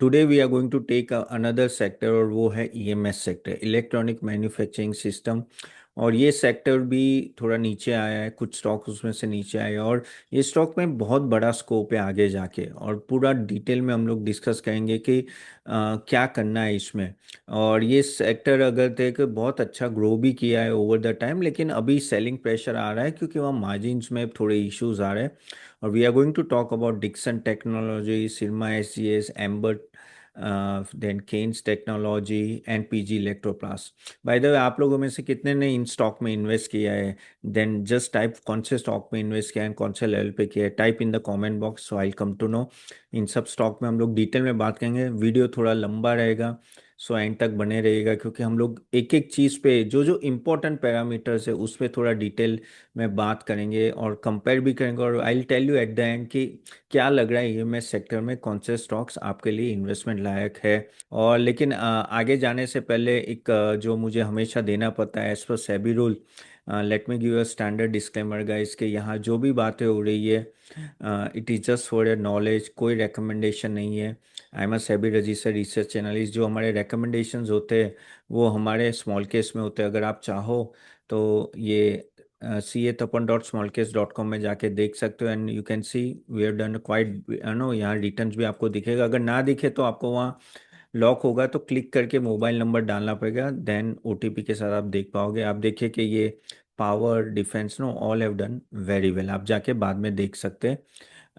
Today we are going to take another sector और वो है EMS sector, electronic manufacturing system. और ये सेक्टर भी थोड़ा नीचे आया है, कुछ स्टॉक उसमें से नीचे आए, और ये स्टॉक में बहुत बड़ा स्कोप है आगे जाके, और पूरा डिटेल में हम लोग डिस्कस करेंगे कि क्या करना है इसमें। और ये सेक्टर अगर देख बहुत अच्छा ग्रो भी किया है ओवर द टाइम, लेकिन अभी सेलिंग प्रेशर आ रहा है क्योंकि वहाँ मार्जिन्स में थोड़े इश्यूज आ रहे हैं। और we are going to talk about Dixon technology, Syrma SGS, Amber, then Kaynes technology, and PG electroplast. By the way, आप लोगों में से कितने ने इन स्टॉक में इन्वेस्ट किया है? देन जस्ट टाइप कौन से स्टॉक में इन्वेस्ट किया है, कौन से लेवल पे किया है, type in the comment box, so I come to know. इन सब स्टॉक में हम लोग डिटेल में बात करेंगे, वीडियो थोड़ा लंबा रहेगा, सो एंड तक बने रहेगा, क्योंकि हम लोग एक एक चीज़ पे जो जो इम्पोर्टेंट पैरामीटर्स है उस पर थोड़ा डिटेल में बात करेंगे और कंपेयर भी करेंगे, और I will tell you at the end कि क्या लग रहा है ईएमएस सेक्टर में कौन से स्टॉक्स आपके लिए इन्वेस्टमेंट लायक है। और लेकिन आगे जाने से पहले एक जो मुझे हमेशा देना पड़ता है as per SEBI rule, let me give a standard disclaimer guys कि यहाँ जो भी बातें हो रही है it is just for your knowledge, कोई रिकमेंडेशन नहीं है। I am a SEBI registered research analyst. जो हमारे रिकमेंडेशंस होते हैं वो हमारे स्मॉल केस में होते हैं। अगर आप चाहो तो ये ca.smallcase.com में जाके देख सकते हो, and you can see we have done quite know, यहाँ रिटर्न्स भी आपको दिखेगा। अगर ना दिखे तो आपको वहाँ लॉक होगा तो क्लिक करके मोबाइल नंबर डालना पड़ेगा, देन ओटीपी के साथ आप देख पाओगे। आप देखिए कि ये power, defence, know all have done very well, आप जाके बाद में देख सकते हैं।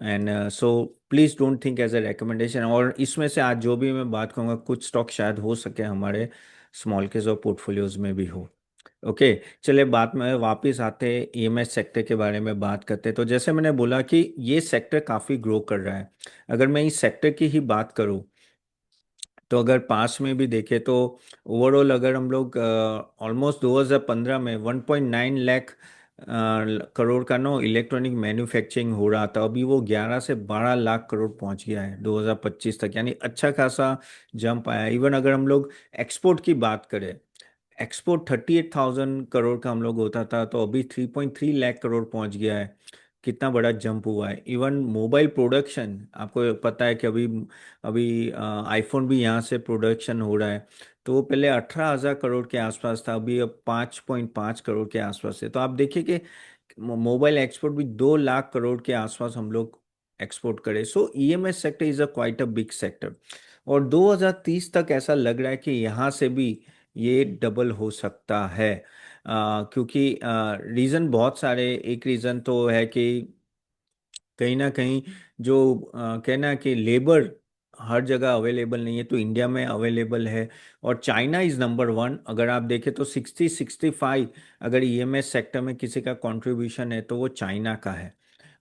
And so please don't think as a recommendation. और इसमें से आज जो भी मैं बात करूँगा, कुछ स्टॉक शायद हो सके हमारे स्मॉल केस और पोर्टफोलियोज में भी हो। ओके, चलिए बात में वापस आते हैं, ईएमएस सेक्टर के बारे में बात करते हैं। तो जैसे मैंने बोला कि ये सेक्टर काफ़ी ग्रो कर रहा है। अगर मैं इस सेक्टर की ही बात करूं तो अगर पास में भी देखें तो ओवरऑल अगर हम लोग ऑलमोस्ट 2015 में 1.9 लाख करोड़ का नो इलेक्ट्रॉनिक मैन्युफैक्चरिंग हो रहा था, अभी वो 11 से 12 लाख करोड़ पहुंच गया है 2025 तक, यानी अच्छा खासा जंप आया। इवन अगर हम लोग एक्सपोर्ट की बात करें, एक्सपोर्ट 38,000 करोड़ का हम लोग होता था, तो अभी 3.3 लाख करोड़ पहुंच गया है। कितना बड़ा जंप हुआ है। इवन मोबाइल प्रोडक्शन, आपको पता है कि अभी अभी आईफोन भी यहाँ से प्रोडक्शन हो रहा है। तो वो पहले 18,000 करोड़ के आसपास था, अभी अब 5.5 करोड़ के आसपास है। तो आप देखिए कि मोबाइल एक्सपोर्ट भी 2 लाख करोड़ के आसपास हम लोग एक्सपोर्ट करें। So EMS sector is a quite a big sector. और 2030 तक ऐसा लग रहा है कि यहाँ से भी ये डबल हो सकता है। क्योंकि रीज़न बहुत सारे, एक रीज़न तो है कि कहीं ना कहीं जो कहना कि लेबर हर जगह अवेलेबल नहीं है, तो इंडिया में अवेलेबल है। और चाइना इज़ नंबर वन। अगर आप देखें तो 60-65 अगर ईएमएस सेक्टर में किसी का कंट्रीब्यूशन है तो वो चाइना का है।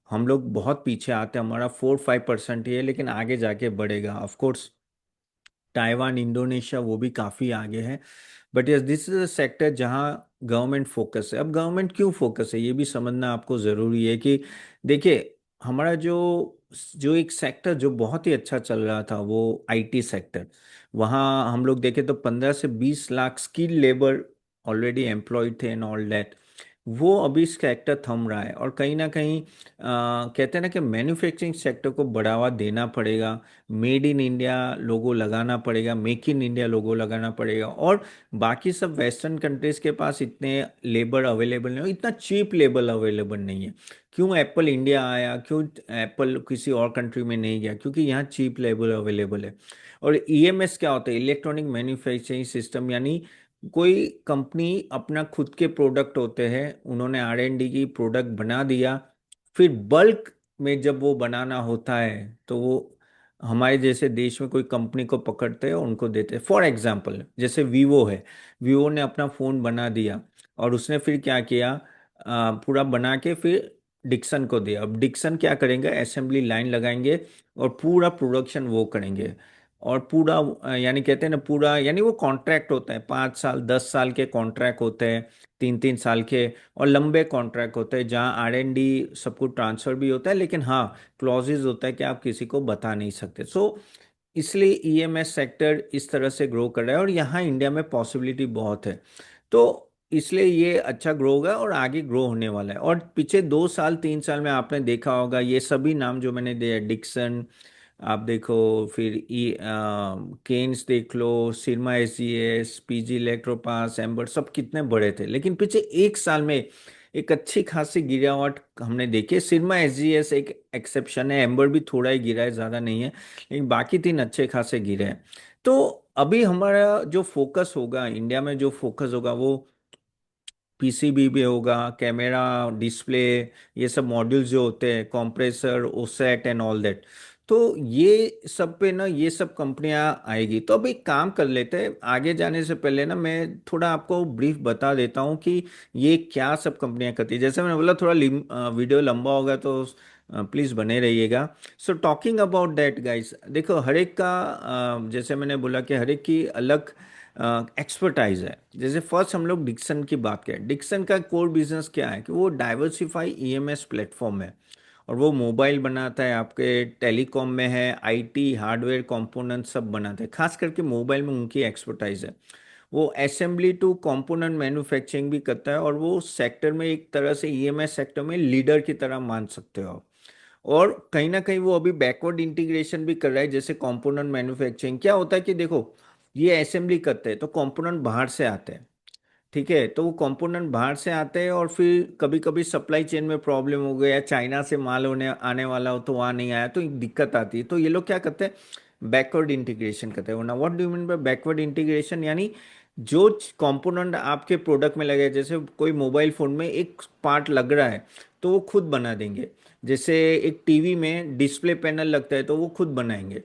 हम लोग बहुत पीछे आते हैं, हमारा 4-5% ही है, लेकिन आगे जाके बढ़ेगा ऑफ कोर्स। ताइवान, इंडोनेशिया वो भी काफ़ी आगे है। But yes, this is a sector जहाँ गवर्नमेंट फोकस है। अब गवर्नमेंट क्यों फोकस है ये भी समझना आपको ज़रूरी है कि देखिए, हमारा जो जो एक सेक्टर जो बहुत ही अच्छा चल रहा था वो आईटी सेक्टर। वहाँ हम लोग देखें तो 15 से 20 lakh skill labour already employed थे एंड ऑल दैट। वो अभी सेक्टर थम रहा है, और कहीं ना कहीं कहते हैं ना कि मैन्युफैक्चरिंग सेक्टर को बढ़ावा देना पड़ेगा। मेड इन इंडिया लोगो लगाना पड़ेगा, मेक इन इंडिया लोगो लगाना पड़ेगा। और बाकी सब वेस्टर्न कंट्रीज के पास इतने लेबर अवेलेबल नहीं हो, इतना चीप लेबर अवेलेबल नहीं है। क्यों एप्पल इंडिया आया, क्यों एप्पल किसी और कंट्री में नहीं गया? क्योंकि यहाँ चीप लेबर अवेलेबल है। और ईएमएस क्या होता है? इलेक्ट्रॉनिक मैन्युफैक्चरिंग सिस्टम, यानी कोई कंपनी अपना खुद के प्रोडक्ट होते हैं, उन्होंने आर एंड डी की प्रोडक्ट बना दिया, फिर बल्क में जब वो बनाना होता है तो वो हमारे जैसे देश में कोई कंपनी को पकड़ते हैं, उनको देते हैं। फॉर एग्जांपल जैसे वीवो है, वीवो ने अपना फ़ोन बना दिया और उसने फिर क्या किया, पूरा बना के फिर डिक्सन को दिया। अब डिक्सन क्या करेंगे, असेंबली लाइन लगाएंगे और पूरा प्रोडक्शन वो करेंगे। और पूरा यानी कहते हैं ना, पूरा यानी वो कॉन्ट्रैक्ट होता है, 5 साल 10 साल के कॉन्ट्रैक्ट होते हैं, 3-3 साल के। और लंबे कॉन्ट्रैक्ट होते हैं जहाँ आर एंड डी सब कुछ ट्रांसफर भी होता है, लेकिन हाँ क्लॉजेज होता है कि आप किसी को बता नहीं सकते। सो इसलिए ईएमएस सेक्टर इस तरह से ग्रो कर रहा है, और यहाँ इंडिया में पॉसिबिलिटी बहुत है। तो इसलिए ये अच्छा ग्रो होगा और आगे ग्रो होने वाला है। और पिछले 2 साल 3 साल में आपने देखा होगा ये सभी नाम जो मैंने दिए, डिक्सन, आप देखो, फिर केन्स देख लो, सिरमा एसजीएस, पीजी इलेक्ट्रोपास, एम्बर, सब कितने बड़े थे, लेकिन पीछे एक साल में एक अच्छी खासी गिरावट हमने देखी है। सिरमा एसजीएस एक एक्सेप्शन है, एम्बर भी थोड़ा ही गिरा है, ज़्यादा नहीं है, लेकिन बाकी तीन अच्छे खासे गिरे हैं। तो अभी हमारा जो फोकस होगा, इंडिया में जो फोकस होगा, वो पीसीबी भी होगा, कैमरा, डिस्प्ले, ये सब मॉड्यूल्स जो होते हैं, compressor, OSAT and all that. तो ये सब पे ना ये सब कंपनियां आएगी। तो अभी काम कर लेते हैं, आगे जाने से पहले ना मैं थोड़ा आपको ब्रीफ बता देता हूँ कि ये क्या सब कंपनियां करती है। जैसे मैंने बोला, थोड़ा वीडियो लंबा होगा तो प्लीज़ बने रहिएगा। So talking about that guys, देखो हर एक का जैसे मैंने बोला कि हर एक की अलग एक्सपर्टाइज है। जैसे फर्स्ट हम लोग डिक्सन की बात करें, डिक्सन का कोर बिजनेस क्या है कि वो डाइवर्सिफाई ईएमएस प्लेटफॉर्म है, और वो मोबाइल बनाता है, आपके टेलीकॉम में है, आईटी हार्डवेयर कंपोनेंट सब बनाते हैं, खास करके मोबाइल में उनकी एक्सपर्टाइज है। वो असेंबली टू कंपोनेंट मैन्युफैक्चरिंग भी करता है, और वो सेक्टर में एक तरह से ईएमएस सेक्टर में लीडर की तरह मान सकते हो आप। और कहीं ना कहीं वो अभी बैकवर्ड इंटीग्रेशन भी कर रहा है। जैसे कंपोनेंट मैन्युफैक्चरिंग क्या होता है कि देखो, ये असेंबली करते हैं तो कंपोनेंट बाहर से आते हैं, ठीक है, तो वो कंपोनेंट बाहर से आते हैं, और फिर कभी कभी सप्लाई चेन में प्रॉब्लम हो गया, चाइना से माल होने आने वाला हो तो वहाँ नहीं आया, तो एक दिक्कत आती है। तो ये लोग क्या करते हैं, बैकवर्ड इंटीग्रेशन करते हैं। वरना what do you mean by backward integration, यानी जो कंपोनेंट आपके प्रोडक्ट में लगे, जैसे कोई मोबाइल फोन में एक पार्ट लग रहा है तो वो खुद बना देंगे। जैसे एक टीवी में डिस्प्ले पैनल लगता है तो वो खुद बनाएंगे।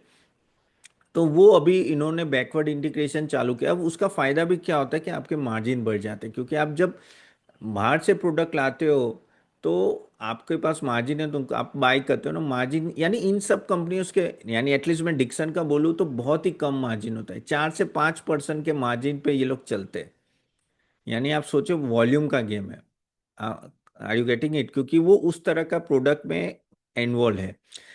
तो वो अभी इन्होंने बैकवर्ड इंटीग्रेशन चालू किया। अब उसका फायदा भी क्या होता है कि आपके मार्जिन बढ़ जाते हैं, क्योंकि आप जब बाहर से प्रोडक्ट लाते हो तो आपके पास मार्जिन है, तो आप बाय करते हो ना, मार्जिन यानी इन सब कंपनियों के, यानी एटलीस्ट मैं डिक्सन का बोलूँ तो बहुत ही कम मार्जिन होता है, 4 से 5% के मार्जिन पे ये लोग चलते हैं। यानी आप सोचो वॉल्यूम का गेम है। आर यू गेटिंग इट, क्योंकि वो उस तरह का प्रोडक्ट में इन्वॉल्व है।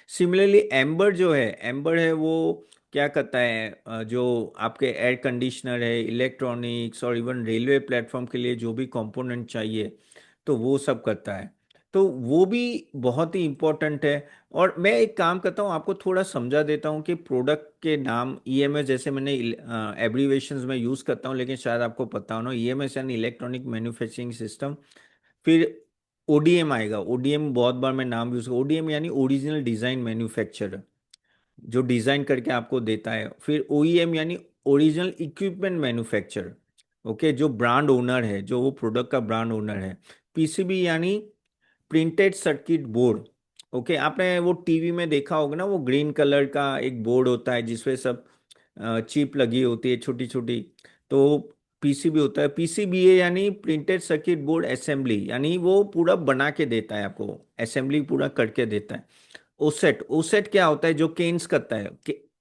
सिमिलरली एम्बर जो है, एम्बर है वो क्या करता है, जो आपके एयर कंडीशनर है, इलेक्ट्रॉनिक्स, और इवन रेलवे प्लेटफॉर्म के लिए जो भी कंपोनेंट चाहिए, तो वो सब करता है। तो वो भी बहुत ही इम्पोर्टेंट है। और मैं एक काम करता हूँ, आपको थोड़ा समझा देता हूँ कि प्रोडक्ट के नाम ईएमएस, जैसे मैंने एब्रीवेशंस में यूज़ करता हूँ, लेकिन शायद आपको पता हो ना, ईएमएस यानी इलेक्ट्रॉनिक मैन्युफैक्चरिंग सिस्टम। फिर ओडीएम आएगा, ओडीएम बहुत बार मैं नाम यूज़, ओडीएम यानी ओरिजिनल डिज़ाइन मैन्युफैक्चरर, जो डिज़ाइन करके आपको देता है। फिर ओईएम यानी ओरिजिनल इक्विपमेंट मैन्युफैक्चरर, ओके, जो ब्रांड ओनर है, जो वो प्रोडक्ट का ब्रांड ओनर है। पीसीबी यानी प्रिंटेड सर्किट बोर्ड, ओके, आपने वो टीवी में देखा होगा ना, वो ग्रीन कलर का एक बोर्ड होता है जिसपे सब चिप लगी होती है छोटी छोटी, तो पीसीबी होता है। पीसीबीए यानी प्रिंटेड सर्किट बोर्ड असेंबली, यानी वो पूरा बना के देता है आपको, असेंबली पूरा करके देता है। ओसेट, ओसेट क्या होता है, जो केन्स करता है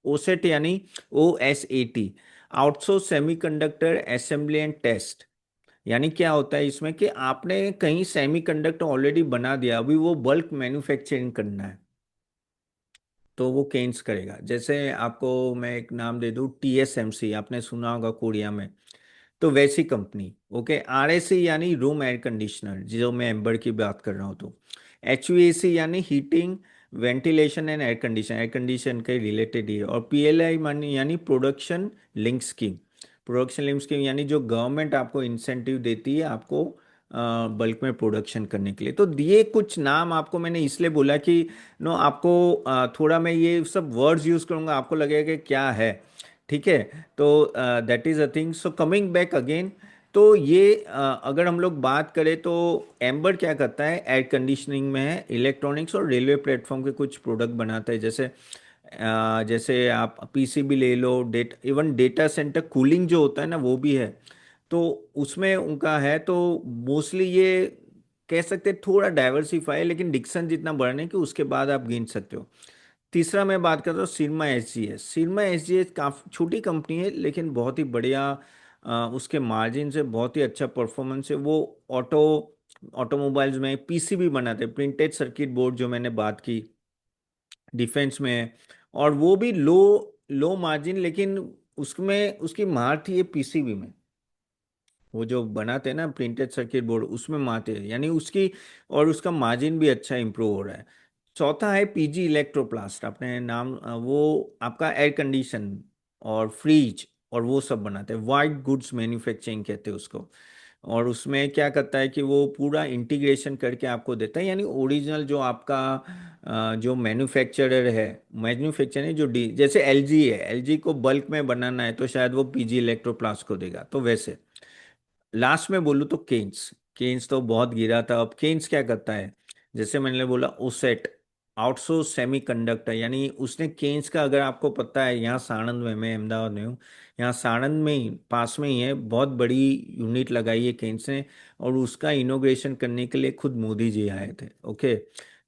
ओसेट यानी OSAT, outsource semiconductor assembly and test. यानी क्या होता है इसमें कि आपने कहीं सेमीकंडक्टर ऑलरेडी बना दिया, अभी वो बल्क मैन्युफैक्चरिंग करना है, तो वो केन्स करेगा। जैसे आपको मैं एक नाम दे दूं, TSMC, आपने सुना होगा कोरिया में, तो वैसी कंपनी। ओके, RAC यानी रूम एयर कंडीशनर, जो मैं एम्बर की बात कर रहा हूँ, तो HVAC यानी heating, ventilation and air condition के रिलेटेड ही है। और PLI मानी यानी production link scheme, production link scheme यानी जो गवर्नमेंट आपको इंसेंटिव देती है आपको बल्क में प्रोडक्शन करने के लिए। तो ये कुछ नाम आपको मैंने इसलिए बोला कि नो आपको थोड़ा मैं ये सब वर्ड्स यूज करूंगा, आपको लगेगा कि क्या है, ठीक है। तो that is a thing. So coming back again, तो ये अगर हम लोग बात करें तो एम्बर क्या करता है, एयर कंडीशनिंग में है, इलेक्ट्रॉनिक्स और रेलवे प्लेटफॉर्म के कुछ प्रोडक्ट बनाता है। जैसे आप पीसीबी ले लो, इवन डेटा सेंटर कूलिंग जो होता है ना, वो भी है, तो उसमें उनका है। तो मोस्टली ये कह सकते हैं थोड़ा डाइवर्सिफाई है, लेकिन डिक्सन जितना बड़ा नहीं कि उसके बाद आप गिन सकते हो। तीसरा मैं बात करता हूँ सिरमा एसजीएस। सिरमा एसजीएस काफ़ी छोटी कंपनी है, लेकिन बहुत ही बढ़िया, उसके मार्जिन से बहुत ही अच्छा परफॉर्मेंस है। वो ऑटोमोबाइल्स में पीसीबी बनाते हैं, प्रिंटेड सर्किट बोर्ड, जो मैंने बात की, डिफेंस में है। और वो भी लो लो मार्जिन, लेकिन उसमें उसकी मार थी ये पीसीबी में, वो जो बनाते हैं ना प्रिंटेड सर्किट बोर्ड, उसमें मारते हैं, यानी उसकी, और उसका मार्जिन भी अच्छा इंप्रूव हो रहा है। चौथा है पीजी इलेक्ट्रोप्लास्ट, आपने नाम वो आपका एयर कंडीशन और फ्रिज और वो सब बनाते हैं, वाइट गुड्स मैन्युफैक्चरिंग कहते हैं उसको। और उसमें क्या करता है कि वो पूरा इंटीग्रेशन करके आपको देता है, यानी ओरिजिनल जो आपका जो मैन्युफैक्चरर है, मैन्युफैक्चर जो डी जैसे एलजी है, एलजी को बल्क में बनाना है तो शायद वो पीजी इलेक्ट्रोप्लास्ट को देगा, तो वैसे। लास्ट में बोलूँ तो केन्स, केन्स तो बहुत गिरा था। अब केन्स क्या करता है, जैसे मैंने बोला ओसेट, आउटसोर्स सेमी कंडक्टर, यानी उसने केन्स का, अगर आपको पता है यहाँ साणंद में, मैं अहमदाबाद में हूँ, यहाँ साणंद में ही पास में ही है, बहुत बड़ी यूनिट लगाई है केन्स ने। और उसका इनोग्रेशन करने के लिए खुद मोदी जी आए थे। ओके,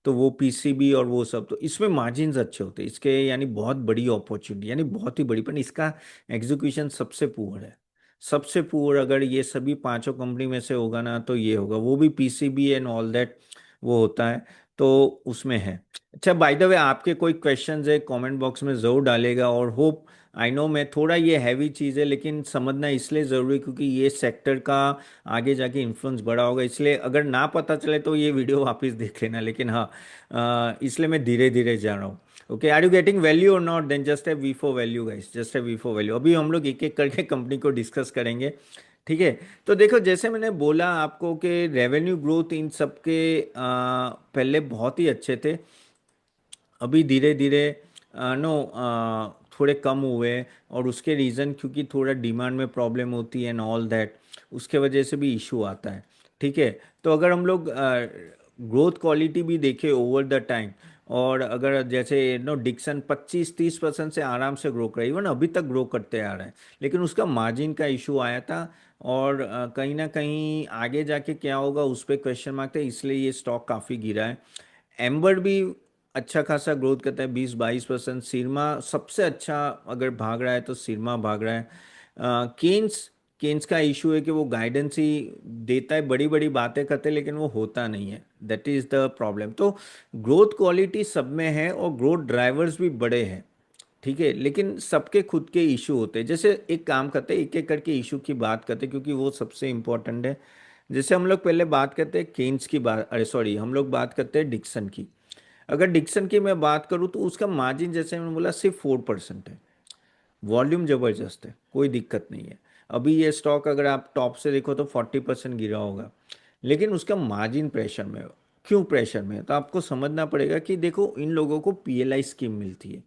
तो वो पीसीबी और वो सब, तो इसमें मार्जिन्स अच्छे होते हैं इसके, यानी बहुत बड़ी अपॉर्चुनिटी, यानी बहुत ही बड़ी, पर इसका एग्जीक्यूशन सबसे पुअर है। सबसे पुअर अगर ये सभी पांचों कंपनी में से होगा ना तो ये होगा, वो भी पीसीबी एंड ऑल दैट वो होता है, तो उसमें है। अच्छा, बाय द वे आपके कोई क्वेश्चंस है कमेंट बॉक्स में ज़रूर डालेगा। और होप, आई नो मैं थोड़ा, ये हैवी चीज़ है लेकिन समझना इसलिए ज़रूरी क्योंकि ये सेक्टर का आगे जाके इन्फ्लुएंस बड़ा होगा, इसलिए अगर ना पता चले तो ये वीडियो वापस देख लेना। लेकिन हाँ, इसलिए मैं धीरे धीरे जा रहा हूँ। Okay, are you getting value और नॉट, देन जस्ट है we for value guys, just है वी फॉर वैल्यू। अभी हम लोग एक एक करके कंपनी को डिस्कस करेंगे, ठीक है। तो देखो, जैसे मैंने बोला आपको कि रेवेन्यू ग्रोथ इन सब के पहले बहुत ही अच्छे थे, अभी धीरे धीरे नो थोड़े कम हुए। और उसके रीज़न क्योंकि थोड़ा डिमांड में प्रॉब्लम होती है एंड ऑल दैट, उसके वजह से भी इशू आता है, ठीक है। तो अगर हम लोग ग्रोथ क्वालिटी भी देखें ओवर द टाइम, और अगर जैसे नो डिक्सन 25-30% से आराम से ग्रो कर, इवन अभी तक ग्रो करते आ रहा है, लेकिन उसका मार्जिन का इशू आया था। और कहीं ना कहीं आगे जाके क्या होगा उस पर क्वेश्चन मार्क था, इसलिए ये स्टॉक काफ़ी गिरा है। एम्बर भी अच्छा खासा ग्रोथ करता है, 20-22%। सिरमा सबसे अच्छा अगर भाग रहा है तो सिरमा भाग रहा है। केन्स, केन्स का इशू है कि वो गाइडेंस ही देता है, बड़ी बड़ी बातें करते हैं लेकिन वो होता नहीं है, दैट इज द प्रॉब्लम। तो ग्रोथ क्वालिटी सब में है और ग्रोथ ड्राइवर्स भी बड़े हैं, ठीक है, लेकिन सबके खुद के इशू होते हैं। जैसे एक काम करते हैं, एक एक करके इशू की बात करते हैं क्योंकि वो सबसे इम्पोर्टेंट है। जैसे हम लोग पहले बात करते हैं केन्स की बात, अरे सॉरी, हम लोग बात करते हैं डिक्सन की। अगर डिक्सन की मैं बात करूं तो उसका मार्जिन जैसे मैंने बोला सिर्फ 4% है, वॉल्यूम जबरदस्त है, कोई दिक्कत नहीं है। अभी ये स्टॉक अगर आप टॉप से देखो तो 40% गिरा होगा, लेकिन उसका मार्जिन प्रेशर में है। क्यों प्रेशर में है तो आपको समझना पड़ेगा कि देखो, इन लोगों को पीएलआई स्कीम मिलती है,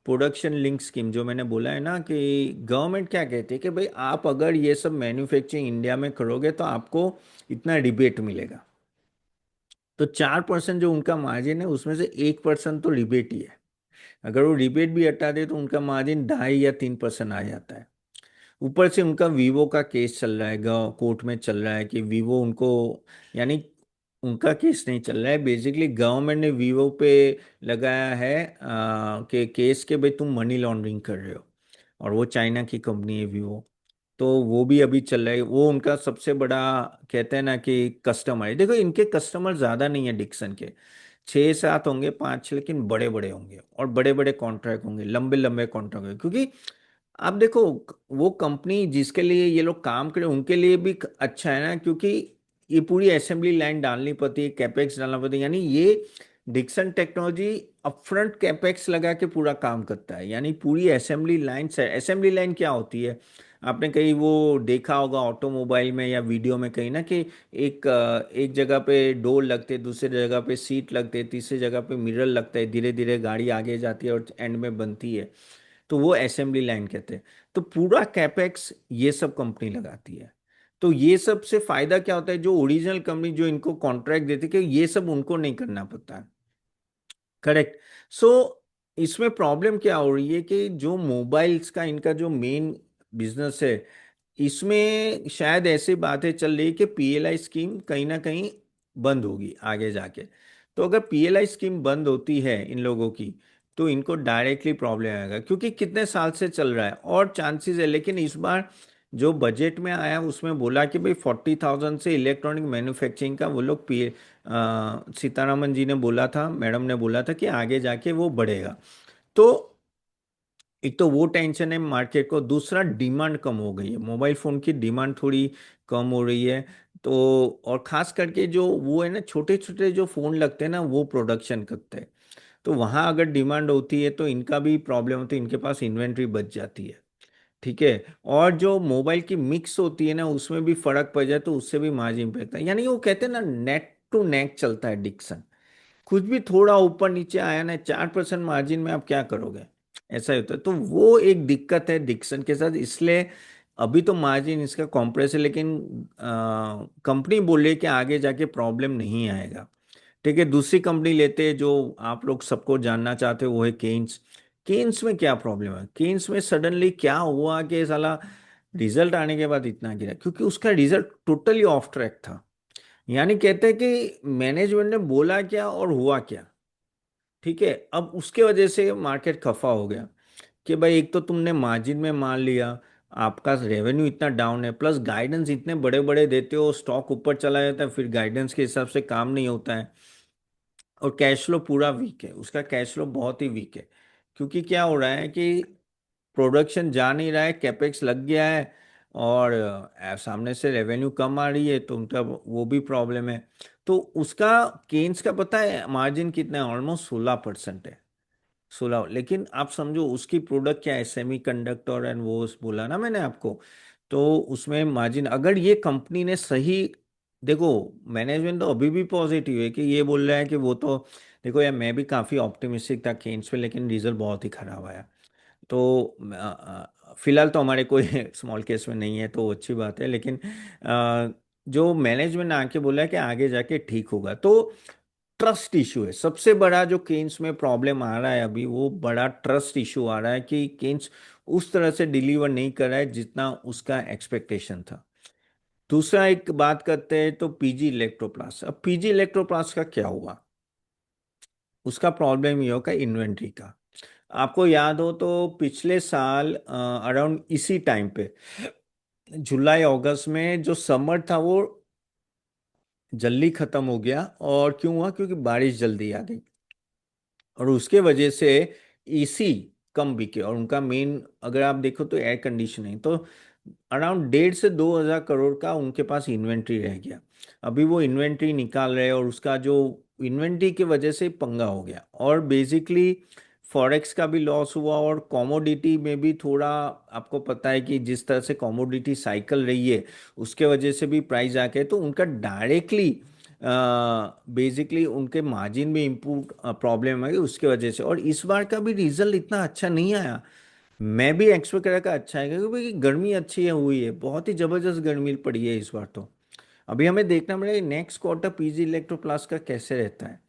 प्रोडक्शन लिंक स्कीम, जो मैंने बोला है ना कि गवर्नमेंट क्या कहती है कि भाई आप अगर ये सब मैन्युफैक्चरिंग इंडिया में करोगे तो आपको इतना रिबेट मिलेगा। तो 4% जो उनका मार्जिन है उसमें से 1% तो रिबेट ही है। अगर वो रिबेट भी हटा दे तो उनका मार्जिन 2.5 या 3% आ जाता है। ऊपर से उनका वीवो का केस चल रहा है, कोर्ट में चल रहा है कि वीवो उनको, यानी उनका केस नहीं चल रहा है, बेसिकली गवर्नमेंट ने वीवो पे लगाया है कि केस के भाई तुम मनी लॉन्ड्रिंग कर रहे हो। और वो चाइना की कंपनी है वीवो, तो वो भी अभी चल रहा है, वो उनका सबसे बड़ा, कहते हैं ना कि कस्टमर है। देखो, इनके कस्टमर ज़्यादा नहीं है डिक्सन के, 6-7 होंगे, 5, लेकिन बड़े बड़े होंगे और बड़े बड़े कॉन्ट्रैक्ट होंगे, लंबे लंबे कॉन्ट्रैक्ट होंगे। क्योंकि आप देखो, वो कंपनी जिसके लिए ये लोग काम करें उनके लिए भी अच्छा है ना, क्योंकि ये पूरी असेंबली लाइन डालनी पड़ती है, कैपेक्स डालना पड़ता है, यानी ये डिक्सन टेक्नोलॉजी अपफ्रंट कैपेक्स लगा के पूरा काम करता है, यानी पूरी असेंबली लाइन से। असेंबली लाइन क्या होती है, आपने कहीं वो देखा होगा ऑटोमोबाइल में या वीडियो में कहीं ना, कि एक जगह पे डोर लगते, दूसरी जगह पे सीट लगते, तीसरी जगह पे मिरर लगता है, धीरे धीरे गाड़ी आगे जाती है और एंड में बनती है, तो वो असेंबली लाइन कहते हैं। तो पूरा कैपेक्स ये सब कंपनी लगाती है। तो ये सब से फायदा क्या होता है, जो ओरिजिनल कंपनी जो इनको कॉन्ट्रैक्ट देती है, कि ये सब उनको नहीं करना पड़ता है, करेक्ट। सो इसमें प्रॉब्लम क्या हो रही है कि जो मोबाइल्स का इनका जो मेन बिजनेस है, इसमें शायद ऐसी बातें चल रही है कि पीएलआई स्कीम कहीं ना कहीं बंद होगी आगे जाके। तो अगर पीएलआई स्कीम बंद होती है इन लोगों की, तो इनको डायरेक्टली प्रॉब्लम आएगा, क्योंकि कितने साल से चल रहा है और चांसेस है। लेकिन इस बार जो बजट में आया उसमें बोला कि भाई 40,000 से इलेक्ट्रॉनिक मैन्युफैक्चरिंग का वो लोग सीतारामन जी ने बोला था, मैडम ने बोला था कि आगे जाके वो बढ़ेगा। तो एक तो वो टेंशन है मार्केट को, दूसरा डिमांड कम हो गई है, मोबाइल फ़ोन की डिमांड थोड़ी कम हो रही है। तो और खास करके जो वो है ना, छोटे छोटे जो फोन लगते हैं ना, वो प्रोडक्शन करते हैं। तो वहां अगर डिमांड होती है तो इनका भी प्रॉब्लम होती है, इनके पास इन्वेंट्री बच जाती है। ठीक है। और जो मोबाइल की मिक्स होती है ना, उसमें भी फर्क पड़ जाए तो उससे भी मार्जिन पड़ता है। यानी वो कहते हैं ना, नेक टू नेक चलता है डिक्सन। कुछ भी थोड़ा ऊपर नीचे आया ना, 4% मार्जिन में आप क्या करोगे? ऐसा ही होता है। तो वो एक दिक्कत है डिक्सन के साथ, इसलिए अभी तो मार्जिन इसका कॉम्प्रेस है, लेकिन कंपनी बोल रही है कि आगे जाके प्रॉब्लम नहीं आएगा। ठीक है। दूसरी कंपनी लेते हैं जो आप लोग सबको जानना चाहते हो, वो है केन्स। केन्स में क्या प्रॉब्लम है? केन्स में सडनली क्या हुआ कि साला रिजल्ट आने के बाद इतना गिरा? क्योंकि उसका रिजल्ट टोटली ऑफ ट्रैक था। यानी कहते हैं कि मैनेजमेंट ने बोला क्या और हुआ क्या। ठीक है। अब उसके वजह से मार्केट खफा हो गया कि भाई एक तो तुमने मार्जिन में मान लिया, आपका रेवेन्यू इतना डाउन है, प्लस गाइडेंस इतने बड़े बड़े देते हो, स्टॉक ऊपर चला जाता है, फिर गाइडेंस के हिसाब से काम नहीं होता है। और कैश फ्लो पूरा वीक है, उसका कैश फ्लो बहुत ही वीक है। क्योंकि क्या हो रहा है कि प्रोडक्शन जा नहीं रहा है, कैपेक्स लग गया है, और सामने से रेवेन्यू कम आ रही है, तो उनका वो भी प्रॉब्लम है। तो उसका केन्स का पता है मार्जिन कितना है? ऑलमोस्ट 16% है। 16। लेकिन आप समझो उसकी प्रोडक्ट क्या है, सेमी कंडक्टर एंड वो बोला ना मैंने आपको। तो उसमें मार्जिन, अगर ये कंपनी ने सही, देखो मैनेजमेंट तो अभी भी पॉजिटिव है कि ये बोल रहा है कि वो तो, देखो यार मैं भी काफ़ी ऑप्टिमिस्टिक था केन्स पे, लेकिन रिजल्ट बहुत ही खराब आया। तो फिलहाल तो हमारे कोई स्मॉल केस में नहीं है, तो अच्छी बात है। लेकिन जो मैनेजमेंट ने आके बोला है कि आगे जाके ठीक होगा, तो ट्रस्ट इशू है सबसे बड़ा जो केन्स में प्रॉब्लम आ रहा है अभी, वो बड़ा ट्रस्ट इशू आ रहा है कि केन्स उस तरह से डिलीवर नहीं कर रहा है जितना उसका एक्सपेक्टेशन था। दूसरा एक बात करते हैं तो पीजी इलेक्ट्रोप्लास्ट। अब पीजी इलेक्ट्रोप्लास्ट का क्या हुआ? उसका प्रॉब्लम ये होगा इन्वेंट्री का। आपको याद हो तो पिछले साल अराउंड इसी टाइम पे, जुलाई अगस्त में जो समर था वो जल्दी खत्म हो गया। और क्यों हुआ? क्योंकि बारिश जल्दी आ गई, और उसके वजह से एसी कम बिके। और उनका मेन अगर आप देखो तो एयर कंडीशनिंग, तो अराउंड 1,500 से 2,000 करोड़ का उनके पास इन्वेंट्री रह गया। अभी वो इन्वेंट्री निकाल रहे हैं, और उसका जो इन्वेंट्री की वजह से पंगा हो गया। और बेसिकली फॉरेक्स का भी लॉस हुआ, और कॉमोडिटी में भी थोड़ा, आपको पता है कि जिस तरह से कॉमोडिटी साइकिल रही है, उसके वजह से भी प्राइस आके, तो उनका डायरेक्टली बेसिकली उनके मार्जिन में इम्प्रूव प्रॉब्लम आई उसके वजह से। और इस बार का भी रिजल्ट इतना अच्छा नहीं आया। मैं भी एक्सपेक्ट करा का अच्छा है, क्योंकि भाई गर्मी अच्छी है, हुई है, बहुत ही जबरदस्त गर्मी पड़ी है इस बार तो। अभी हमें देखना पड़ेगा नेक्स्ट क्वार्टर पीजी इलेक्ट्रोप्लास्ट का कैसे रहता है।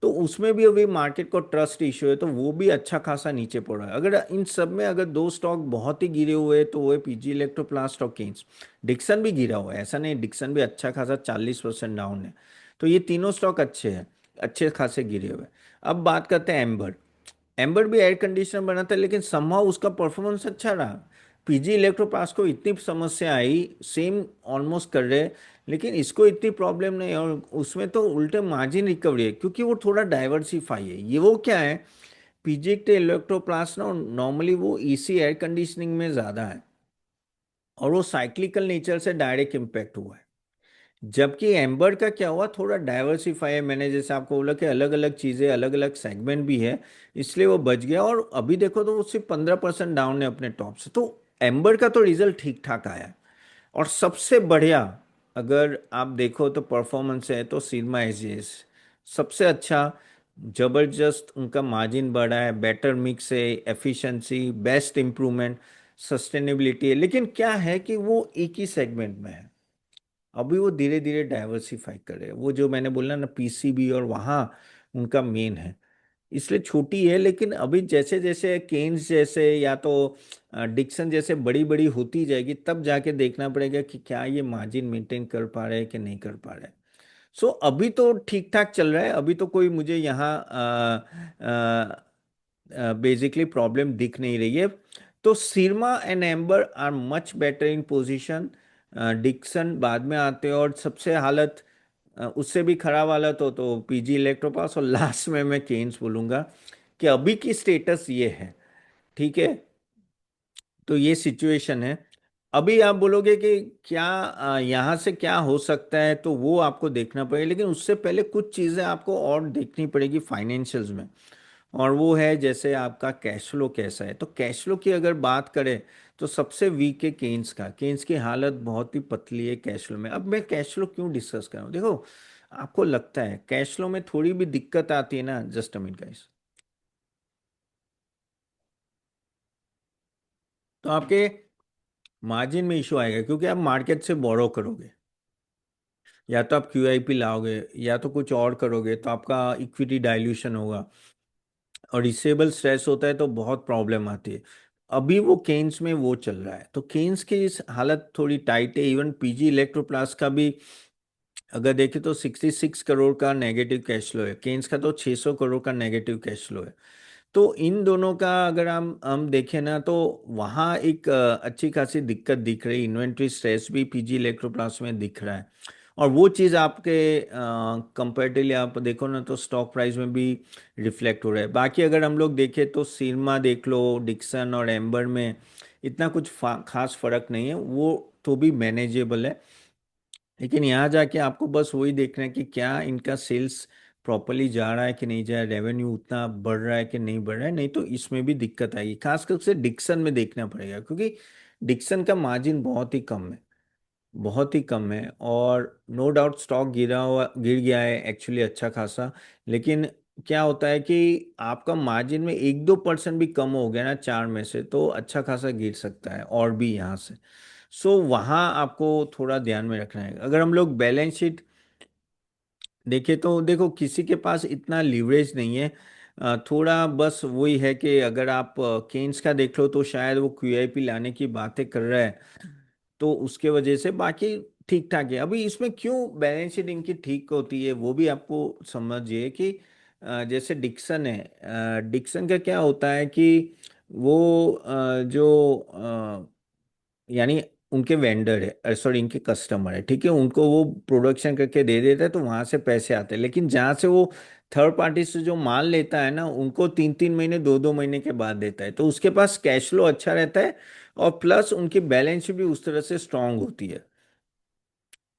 तो उसमें भी अभी मार्केट को ट्रस्ट इश्यू है, तो वो भी अच्छा खासा नीचे पड़ रहा है। अगर इन सब में अगर दो स्टॉक बहुत ही गिरे हुए हैं तो वो है पीजी इलेक्ट्रोप्लास्ट और केन्स। डिक्सन भी गिरा हुआ है, ऐसा नहीं, डिक्सन भी अच्छा खासा 40% डाउन है। तो ये तीनों स्टॉक अच्छे हैं, अच्छे खासे गिरे हुए हैं। अब बात करते हैं एम्बर। एम्बर भी एयर कंडीशनर बनाता है, लेकिन समहाउ उसका परफॉर्मेंस अच्छा रहा। पीजी इलेक्ट्रोप्लास्ट को इतनी समस्या आई, सेम ऑलमोस्ट कर रहे, लेकिन इसको इतनी प्रॉब्लम नहीं है, और उसमें तो उल्टे मार्जिन रिकवरी है, क्योंकि वो थोड़ा डाइवर्सिफाई है। ये वो क्या है, पीजी के इलेक्ट्रोप्लास्ट ना नॉर्मली वो एसी एयर कंडीशनिंग में ज़्यादा है, और वो साइक्लिकल नेचर से डायरेक्ट इम्पैक्ट हुआ है। जबकि एम्बर का क्या हुआ, थोड़ा डाइवर्सिफाई है, मैंने जैसे आपको बोला कि अलग अलग चीज़ें, अलग अलग सेगमेंट भी है, इसलिए वो बच गया। और अभी देखो तो वो सिर्फ 15% डाउन है अपने टॉप से। तो एम्बर का तो रिजल्ट ठीक ठाक आया है। और सबसे बढ़िया अगर आप देखो तो परफॉर्मेंस है तो सिग्मा एसजीएस सबसे अच्छा, जबरदस्त उनका मार्जिन बढ़ा है, बेटर मिक्स है, एफिशिएंसी, बेस्ट इम्प्रूवमेंट, सस्टेनेबिलिटी है। लेकिन क्या है कि वो एक ही सेगमेंट में है। अभी वो धीरे धीरे डाइवर्सिफाई कर रहे हैं, वो जो मैंने बोला ना पीसीबी, और वहाँ उनका मेन है। इसलिए छोटी है, लेकिन अभी जैसे जैसे केन्स जैसे या तो डिक्सन जैसे बड़ी बड़ी होती जाएगी, तब जाके देखना पड़ेगा कि क्या ये मार्जिन मेंटेन कर पा रहे हैं कि नहीं कर पा रहे हैं। सो अभी तो ठीक ठाक चल रहा है, अभी तो कोई मुझे यहाँ बेसिकली प्रॉब्लम दिख नहीं रही है। तो Syrma and Amber are much better in position. Dixon बाद में आते हैं, और सबसे हालत उससे भी खराब हालत हो तो पीजी इलेक्ट्रोपास, और लास्ट में मैं केन्स बोलूंगा कि अभी की स्टेटस ये है। ठीक है। तो ये सिचुएशन है। अभी आप बोलोगे कि क्या यहाँ से क्या हो सकता है, तो वो आपको देखना पड़ेगा, लेकिन उससे पहले कुछ चीज़ें आपको और देखनी पड़ेगी फाइनेंशियल्स में। और वो है जैसे आपका कैश फ्लो कैसा है। तो कैश फ्लो की अगर बात करें तो सबसे वीक है केन्स का। केन्स की हालत बहुत ही पतली है कैश फ्लो में। अब मैं कैश फ्लो क्यों डिस्कस कर रहा हूँ, देखो आपको लगता है कैश फ्लो में थोड़ी भी दिक्कत आती है ना, जस्ट अ मिनट गाइस, तो आपके मार्जिन में इशू आएगा, क्योंकि आप मार्केट से बोरो करोगे, या तो आप क्यूआईपी लाओगे, या तो कुछ और करोगे, तो आपका इक्विटी डाइल्यूशन होगा, और रिसेबल स्ट्रेस होता है तो बहुत प्रॉब्लम आती है। अभी वो केन्स में वो चल रहा है, तो केन्स की इस हालत थोड़ी टाइट है। इवन पीजी इलेक्ट्रोप्लास्ट का भी अगर देखें तो 66 करोड़ का नेगेटिव कैश फ्लो है, केन्स का तो 600 करोड़ का नेगेटिव कैश फ्लो है। तो इन दोनों का अगर हम देखें ना, तो वहाँ एक अच्छी खासी दिक्कत दिख रही है। इन्वेंट्री स्ट्रेस भी पीजी इलेक्ट्रोप्लास्ट में दिख रहा है, और वो चीज़ आपके कंपेरेटिवली आप देखो ना तो स्टॉक प्राइस में भी रिफ्लेक्ट हो रहा है। बाकी अगर हम लोग देखें तो सिरमा देख लो, डिक्सन और एम्बर में इतना कुछ खास फर्क नहीं है, वो तो भी मैनेजेबल है। लेकिन यहाँ जाके आपको बस वही देखना है कि क्या इनका सेल्स प्रॉपरली जा रहा है कि नहीं जा रहा है, रेवेन्यू उतना बढ़ रहा है कि नहीं बढ़ रहा है, नहीं तो इसमें भी दिक्कत आएगी। खासकर से डिक्सन में देखना पड़ेगा, क्योंकि डिक्सन का मार्जिन बहुत ही कम है, बहुत ही कम है। और नो डाउट स्टॉक गिर गया है एक्चुअली अच्छा खासा, लेकिन क्या होता है कि आपका मार्जिन में 1-2% भी कम हो गया ना चार में से, तो अच्छा खासा गिर सकता है और भी यहाँ से। सो वहाँ आपको थोड़ा ध्यान में रखना है। अगर हम लोग बैलेंस शीट देखें तो देखो किसी के पास इतना लीवरेज नहीं है। थोड़ा बस वही है कि अगर आप केन्स का देख लो तो शायद वो क्यूआईपी लाने की बातें कर रहा है, तो उसके वजह से बाकी ठीक ठाक है। अभी इसमें क्यों बैलेंस शीट इनकी ठीक होती है वो भी आपको समझिए कि जैसे डिक्सन है, डिक्सन का क्या होता है कि वो जो यानी उनके वेंडर है, सॉरी इनके कस्टमर है, ठीक है, उनको वो प्रोडक्शन करके दे देता है तो वहां से पैसे आते हैं। लेकिन जहां से वो थर्ड पार्टी से जो माल लेता है ना, उनको 3-3 महीने 2-2 महीने के बाद देता है, तो उसके पास कैश फ्लो अच्छा रहता है, और प्लस उनकी बैलेंस शीट भी उस तरह से स्ट्रांग होती है।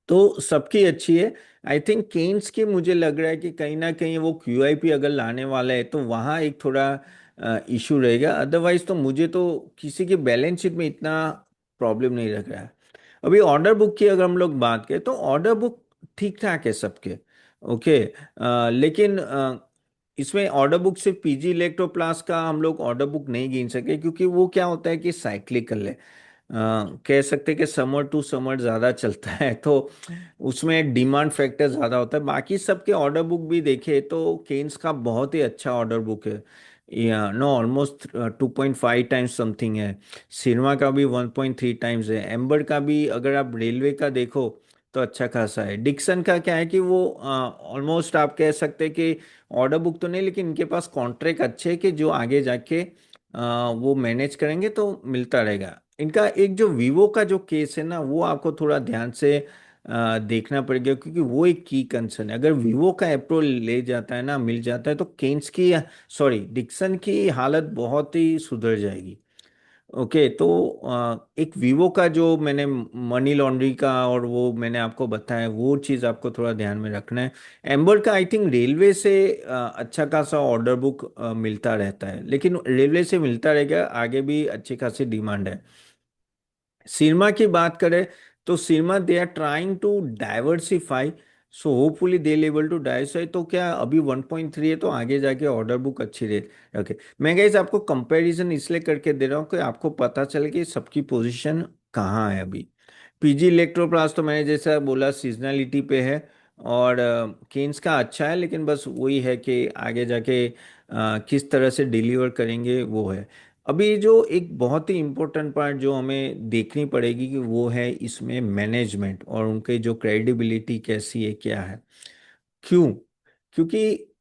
तो सबकी अच्छी है। आई थिंक केन्स की मुझे लग रहा है कि कहीं ना कहीं वो क्यूआईपी अगर लाने वाला है तो वहाँ एक थोड़ा इशू रहेगा। अदरवाइज तो मुझे तो किसी की बैलेंस शीट में इतना प्रॉब्लम नहीं लग रहा है। अभी ऑर्डर बुक की अगर हम लोग बात करें तो ऑर्डर बुक ठीक ठाक है सबके। ओके, लेकिन इसमें ऑर्डर बुक सिर्फ पीजी इलेक्ट्रोप्लास का हम लोग ऑर्डर बुक नहीं गिन सके, क्योंकि वो क्या होता है कि साइक्लिकल है। कह सकते हैं कि समर टू समर ज़्यादा चलता है, तो उसमें डिमांड फैक्टर ज़्यादा होता है। बाकी सबके ऑर्डर बुक भी देखे तो केन्स का बहुत ही अच्छा ऑर्डर बुक है, या नो ऑलमोस्ट 2.5 टाइम्स समथिंग है। सिरमा का भी 1.3 टाइम्स है। एम्बर का भी अगर आप रेलवे का देखो तो अच्छा खासा है। डिक्सन का क्या है कि वो ऑलमोस्ट आप कह सकते हैं कि ऑर्डर बुक तो नहीं, लेकिन इनके पास कॉन्ट्रैक्ट अच्छे हैं कि जो आगे जाके वो मैनेज करेंगे तो मिलता रहेगा। इनका एक जो वीवो का जो केस है ना, वो आपको थोड़ा ध्यान से देखना पड़ेगा, क्योंकि वो एक की कंसर्न है। अगर वीवो का अप्रूवल ले जाता है ना, मिल जाता है, तो केन्स की, सॉरी डिक्सन की हालत बहुत ही सुधर जाएगी। ओके, तो एक वीवो का जो मैंने मनी लॉन्ड्री का और वो मैंने आपको बताया, वो चीज़ आपको थोड़ा ध्यान में रखना है। एम्बर का आई थिंक रेलवे से अच्छा खासा ऑर्डर बुक मिलता रहता है, लेकिन रेलवे से मिलता रहेगा, आगे भी अच्छी खासी डिमांड है। सिरमा की बात करें तो Syrma they are trying to diversify, so hopefully they able to diversify. तो क्या अभी 1.3 है तो आगे जाके ऑर्डर बुक अच्छी रहे। ओके, मैं गाइस आपको कंपैरिजन इसलिए करके दे रहा हूँ कि आपको पता चले कि सबकी पोजीशन कहाँ है अभी। पीजी इलेक्ट्रोप्लास तो मैंने जैसा बोला सीजनलिटी पे है, और केन्स का अच्छा है, लेकिन बस वही है कि आगे जाके किस तरह से डिलीवर करेंगे वो है। अभी जो एक बहुत ही इम्पोर्टेंट पार्ट जो हमें देखनी पड़ेगी कि वो है इसमें मैनेजमेंट, और उनके जो क्रेडिबिलिटी कैसी है क्या है। क्यों? क्योंकि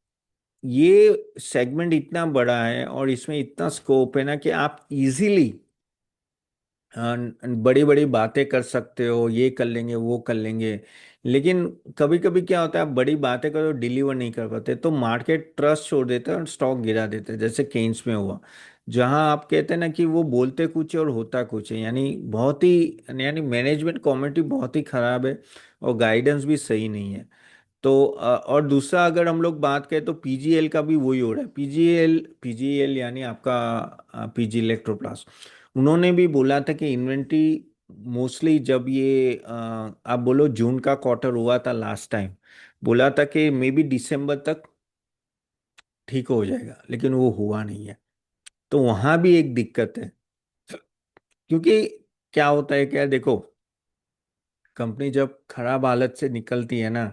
ये सेगमेंट इतना बड़ा है और इसमें इतना स्कोप है ना कि आप इजीली बड़ी बड़ी बातें कर सकते हो, ये कर लेंगे वो कर लेंगे, लेकिन कभी कभी क्या होता है आप बड़ी बातें करो डिलीवर नहीं कर पाते, तो मार्केट ट्रस्ट छोड़ देता है और स्टॉक गिरा देता है, जैसे केन्स में हुआ। जहां आप कहते हैं ना कि वो बोलते कुछ है और होता कुछ है, यानी बहुत ही, यानी मैनेजमेंट कमेटी बहुत ही खराब है और गाइडेंस भी सही नहीं है। तो और दूसरा अगर हम लोग बात करें तो पीजीएल का भी वही हो रहा है। पीजीएल पीजीएल यानी आपका पीजी इलेक्ट्रोप्लास्ट, उन्होंने भी बोला था कि इन्वेंट्री मोस्टली जब ये आप बोलो जून का क्वार्टर हुआ था लास्ट टाइम, बोला था कि मे बी दिसंबर तक ठीक हो जाएगा, लेकिन वो हुआ नहीं है। तो वहां भी एक दिक्कत है, क्योंकि क्या होता है, क्या देखो, कंपनी जब खराब हालत से निकलती है ना,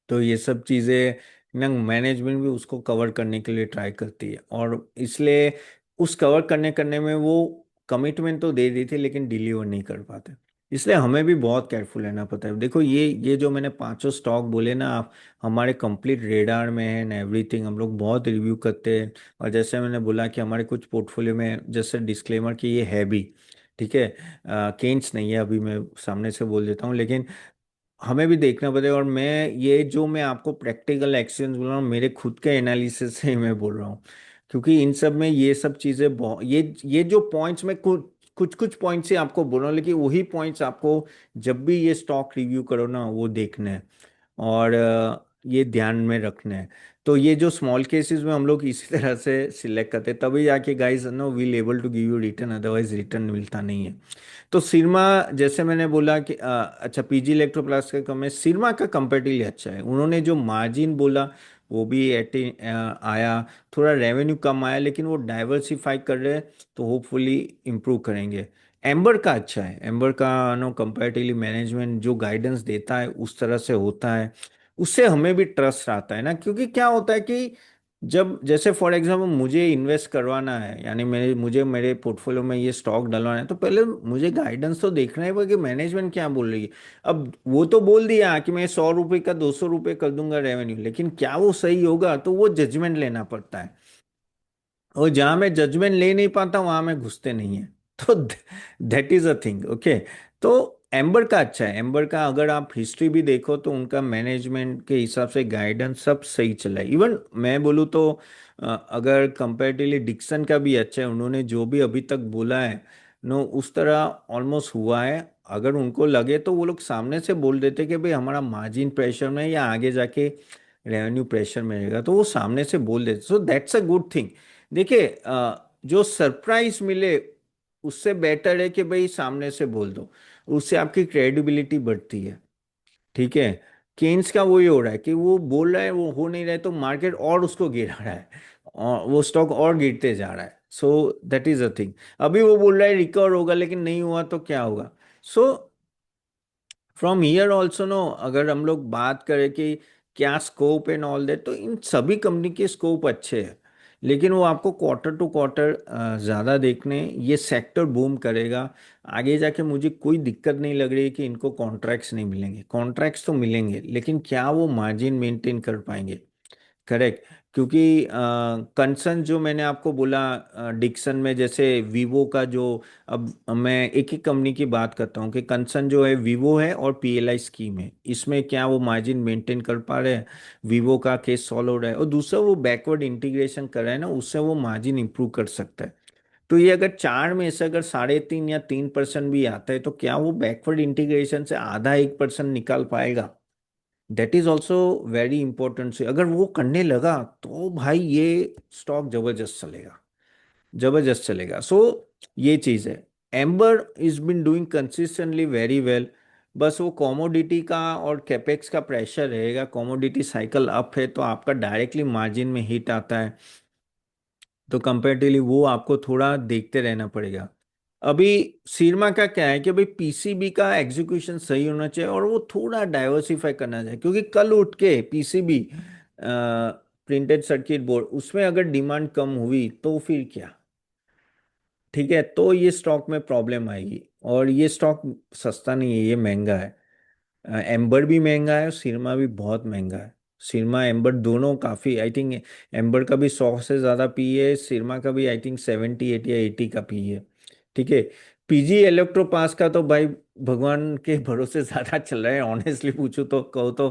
तो ये सब चीज़ें ना मैनेजमेंट भी उसको कवर करने के लिए ट्राई करती है, और इसलिए उस कवर करने करने में वो कमिटमेंट तो दे दी थी लेकिन डिलीवर नहीं कर पाते। इसलिए हमें भी बहुत केयरफुल रहना पड़ता है। देखो ये जो मैंने पांचों स्टॉक बोले ना आप, हमारे कंप्लीट रेडार में है ना, एवरीथिंग हम लोग बहुत रिव्यू करते हैं। और जैसे मैंने बोला कि हमारे कुछ पोर्टफोलियो में जैसे डिस्क्लेमर कि ये है भी, ठीक है, केन्स नहीं है, अभी मैं सामने से बोल देता हूँ, लेकिन हमें भी देखना पड़ेगा। और मैं ये जो मैं आपको प्रैक्टिकल एक्सपीरियंस बोल रहा हूँ, मेरे खुद के एनालिसिस से ही मैं बोल रहा हूँ, क्योंकि इन सब में ये सब चीज़ें बहुत, ये जो पॉइंट्स में कुछ कुछ कुछ पॉइंट्स ही आपको बोल रहा हूँ, लेकिन वही पॉइंट्स आपको जब भी ये स्टॉक रिव्यू करो ना वो देखना है, और ये ध्यान में रखना है। तो ये जो स्मॉल केसेस में हम लोग इसी तरह से सिलेक्ट करते हैं, तभी जाके guys know will able to give you return, otherwise return मिलता नहीं है। तो सिरमा, जैसे मैंने बोला कि अच्छा पीजी इलेक्ट्रोप्लास्ट का कम है, सिरमा का कंपेरेटिवली अच्छा है। उन्होंने जो मार्जिन बोला वो भी 80 आया, थोड़ा रेवेन्यू कम आया, लेकिन वो डाइवर्सिफाई कर रहे हैं, तो होपफुली इम्प्रूव करेंगे। एम्बर का अच्छा है, एम्बर का नो कंपेरेटिवली मैनेजमेंट जो गाइडेंस देता है उस तरह से होता है, उससे हमें भी ट्रस्ट आता है ना। क्योंकि क्या होता है कि जब जैसे फॉर एग्जांपल मुझे इन्वेस्ट करवाना है, यानी मुझे मेरे पोर्टफोलियो में ये स्टॉक डलवाना है, तो पहले मुझे गाइडेंस तो देखना है कि मैनेजमेंट क्या बोल रही है। अब वो तो बोल दिया कि मैं 100 रुपये का 200 रुपये कर दूंगा रेवेन्यू, लेकिन क्या वो सही होगा, तो वो जजमेंट लेना पड़ता है। और जहां मैं जजमेंट ले नहीं पाता वहां मैं घुसते नहीं है। तो that is a thing, okay. तो एम्बर का अच्छा है, एम्बर का अगर आप हिस्ट्री भी देखो तो उनका मैनेजमेंट के हिसाब से गाइडेंस सब सही चला है। इवन मैं बोलूँ तो अगर कंपेरेटिवली डिक्सन का भी अच्छा है, उन्होंने जो भी अभी तक बोला है नो उस तरह ऑलमोस्ट हुआ है। अगर उनको लगे तो वो लोग सामने से बोल देते कि भाई हमारा मार्जिन प्रेशर में है या आगे जाके रेवेन्यू प्रेशर में रहेगा, तो वो सामने से बोल देते, so that's a good thing. देखिए जो सरप्राइज मिले उससे बेटर है कि भाई सामने से बोल दो, उससे आपकी क्रेडिबिलिटी बढ़ती है, ठीक है। केन्स का वही हो रहा है कि वो बोल रहा है, वो हो नहीं रहा है, तो मार्केट और उसको गिरा रहा है और वो स्टॉक और गिरते जा रहा है। So that is a thing. अभी वो बोल रहा है रिकवर होगा, लेकिन नहीं हुआ तो क्या होगा। So from here also know, अगर हम लोग बात करें कि क्या स्कोप एंड ऑल दैट, तो इन सभी कंपनी के स्कोप अच्छे हैं, लेकिन वो आपको क्वार्टर टू क्वार्टर ज़्यादा देखने, ये सेक्टर बूम करेगा आगे जाके। मुझे कोई दिक्कत नहीं लग रही कि इनको कॉन्ट्रैक्ट्स नहीं मिलेंगे, कॉन्ट्रैक्ट्स तो मिलेंगे, लेकिन क्या वो मार्जिन मेंटेन कर पाएंगे, करेक्ट। क्योंकि कंसर्न जो मैंने आपको बोला डिक्सन में, जैसे वीवो का जो, अब मैं एक एक कंपनी की बात करता हूँ कि कंसर्न जो है वीवो है और पीएलआई स्कीम है, इसमें क्या वो मार्जिन मेंटेन कर पा रहे हैं। वीवो का केस सॉल्व हो रहा है, और दूसरा वो बैकवर्ड इंटीग्रेशन कर रहा है ना, उससे वो मार्जिन इंप्रूव कर सकता है। तो ये अगर चार में से अगर 3.5 या 3% भी आता है, तो क्या वो बैकवर्ड इंटीग्रेशन से आधा 1% निकाल पाएगा। That is also very important से, अगर वो करने लगा तो भाई ये स्टॉक जबरदस्त चलेगा, जबरदस्त चलेगा। सो ये चीज है। Amber is been doing consistently very well. बस वो कॉमोडिटी का और कैपेक्स का प्रेशर रहेगा, कॉमोडिटी साइकिल अप है तो आपका डायरेक्टली मार्जिन में हिट आता है, तो कंपेरेटिवली वो आपको थोड़ा देखते रहना पड़ेगा। अभी सीरमा का क्या है कि भाई पीसीबी का एग्जीक्यूशन सही होना चाहिए और वो थोड़ा डाइवर्सिफाई करना चाहिए, क्योंकि कल उठ के पीसीबी प्रिंटेड सर्किट बोर्ड उसमें अगर डिमांड कम हुई तो फिर क्या, ठीक है, तो ये स्टॉक में प्रॉब्लम आएगी। और ये स्टॉक सस्ता नहीं है, ये महंगा है। एम्बर भी महंगा है और सिरमा भी बहुत महंगा है। सिरमा एम्बर दोनों काफ़ी, आई थिंक एम्बर का भी 100 से ज़्यादा पी है, सिरमा का भी आई थिंक 70 80 या 80 का पी है, ठीक है। पीजी इलेक्ट्रोपास का तो भाई भगवान के भरोसे ज़्यादा चल रहा है, ऑनेस्टली पूछूं तो कहो तो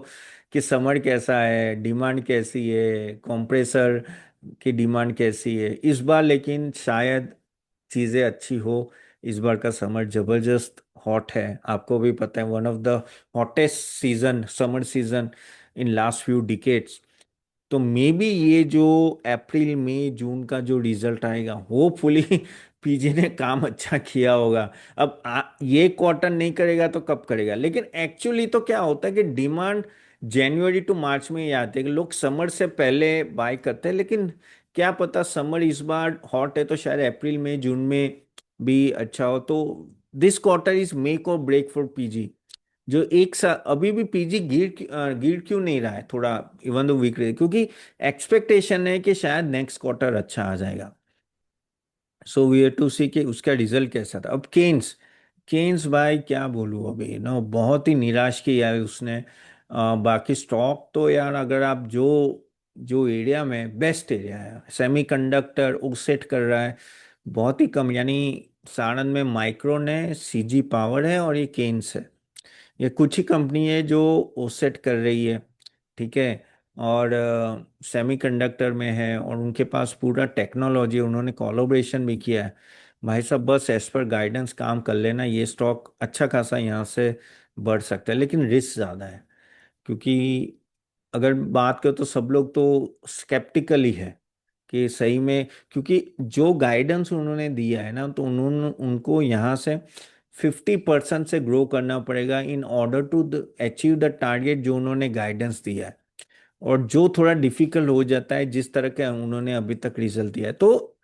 कि समर कैसा है, डिमांड कैसी है, कंप्रेसर की डिमांड कैसी है इस बार, लेकिन शायद चीज़ें अच्छी हो। इस बार का समर जबरदस्त हॉट है, आपको भी पता है, one of the hottest season, summer season in last few decades. तो मे बी ये जो अप्रैल मई जून का जो रिजल्ट आएगा, होपफुली पीजी ने काम अच्छा किया होगा। अब ये क्वार्टर नहीं करेगा तो कब करेगा? लेकिन एक्चुअली तो क्या होता है कि डिमांड जनवरी टू मार्च में ही आती है, कि लोग समर से पहले बाय करते हैं। लेकिन क्या पता समर इस बार हॉट है तो शायद अप्रैल मई जून में भी अच्छा हो। तो दिस क्वार्टर इज मेक और ब्रेक फॉर पीजी। जो एक सा अभी भी पीजी गिर क्यों नहीं रहा है थोड़ा, इवन दो वीक रहे, क्योंकि एक्सपेक्टेशन है कि शायद नेक्स्ट क्वार्टर अच्छा आ जाएगा। सो वी हैव टू सी कि उसका रिजल्ट कैसा था। अब केन्स, केन्स भाई क्या बोलूं अभी ना, बहुत ही निराश किया है उसने। बाकी स्टॉक तो यार, अगर आप जो जो एरिया में बेस्ट एरिया है, सेमीकंडक्टर ओसेट कर रहा है बहुत ही कम, यानी साड़न में माइक्रोन है, सीजी पावर है और ये केन्स है। ये कुछ ही कंपनी है जो ओसेट कर रही है, ठीक है। और सेमीकंडक्टर में है और उनके पास पूरा टेक्नोलॉजी, उन्होंने कोलैबोरेशन भी किया है। भाई साहब बस एज पर गाइडेंस काम कर लेना, ये स्टॉक अच्छा खासा यहाँ से बढ़ सकता है, लेकिन रिस्क ज़्यादा है। क्योंकि अगर बात करो तो सब लोग तो स्केप्टिकल ही है कि सही में, क्योंकि जो गाइडेंस उन्होंने दिया है ना, तो उन्होंने उनको यहाँ से 50% से ग्रो करना पड़ेगा in order to achieve the target जो उन्होंने गाइडेंस दिया है। और जो थोड़ा डिफिकल्ट हो जाता है जिस तरह के उन्होंने अभी तक रिजल्ट दिया है, तो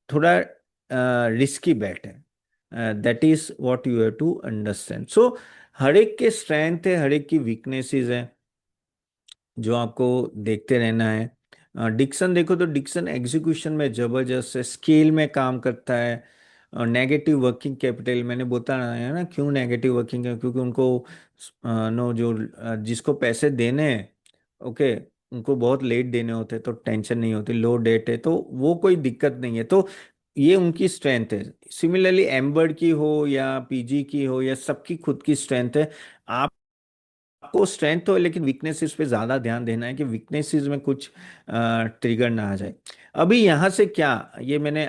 थोड़ा रिस्की बैट है। That is what you have to understand. So हर एक के स्ट्रेंथ है, हर एक की वीकनेसेस है, जो आपको देखते रहना है। डिक्सन देखो तो डिक्सन एग्जीक्यूशन में जबरदस्त है, स्केल में काम करता है। नेगेटिव वर्किंग कैपिटल, मैंने बताया है ना क्यों नेगेटिव वर्किंग है, क्योंकि उनको नो जो जिसको पैसे देने हैं, ओके, उनको बहुत लेट देने होते तो टेंशन नहीं होती, लो डेट है तो वो कोई दिक्कत नहीं है। तो ये उनकी स्ट्रेंथ है। सिमिलरली एम्बर की हो या पीजी की हो, या सबकी खुद की स्ट्रेंथ है। आपको स्ट्रेंथ तो है, लेकिन वीकनेसेस पे ज्यादा ध्यान देना है कि वीकनेसेस में कुछ ट्रिगर ना आ जाए। अभी यहाँ से क्या, ये मैंने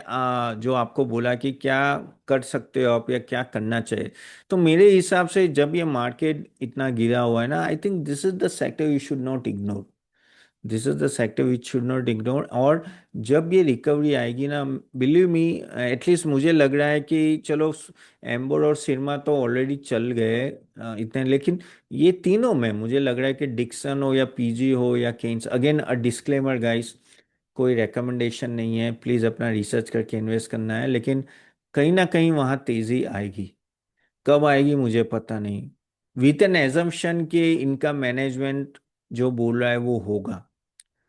जो आपको बोला कि क्या कर सकते हो आप या क्या करना चाहिए, तो मेरे हिसाब से जब ये मार्केट इतना गिरा हुआ है ना, I think this is the sector you should not ignore. This is the sector which should not ignore. और जब ये रिकवरी आएगी ना, बिलीव मी, एटलीस्ट मुझे लग रहा है कि चलो एम्बर और सिरमा तो ऑलरेडी चल गए इतने, लेकिन ये तीनों में मुझे लग रहा है कि डिक्सन हो या पीजी हो या Kaynes, again a disclaimer guys, कोई रिकमेंडेशन नहीं है, प्लीज़ अपना रिसर्च करके इन्वेस्ट करना है, लेकिन कहीं ना कहीं वहाँ तेज़ी आएगी। कब आएगी मुझे पता नहीं, विथ एन एजम्पशन कि इनका मैनेजमेंट जो बोल रहा है वो होगा।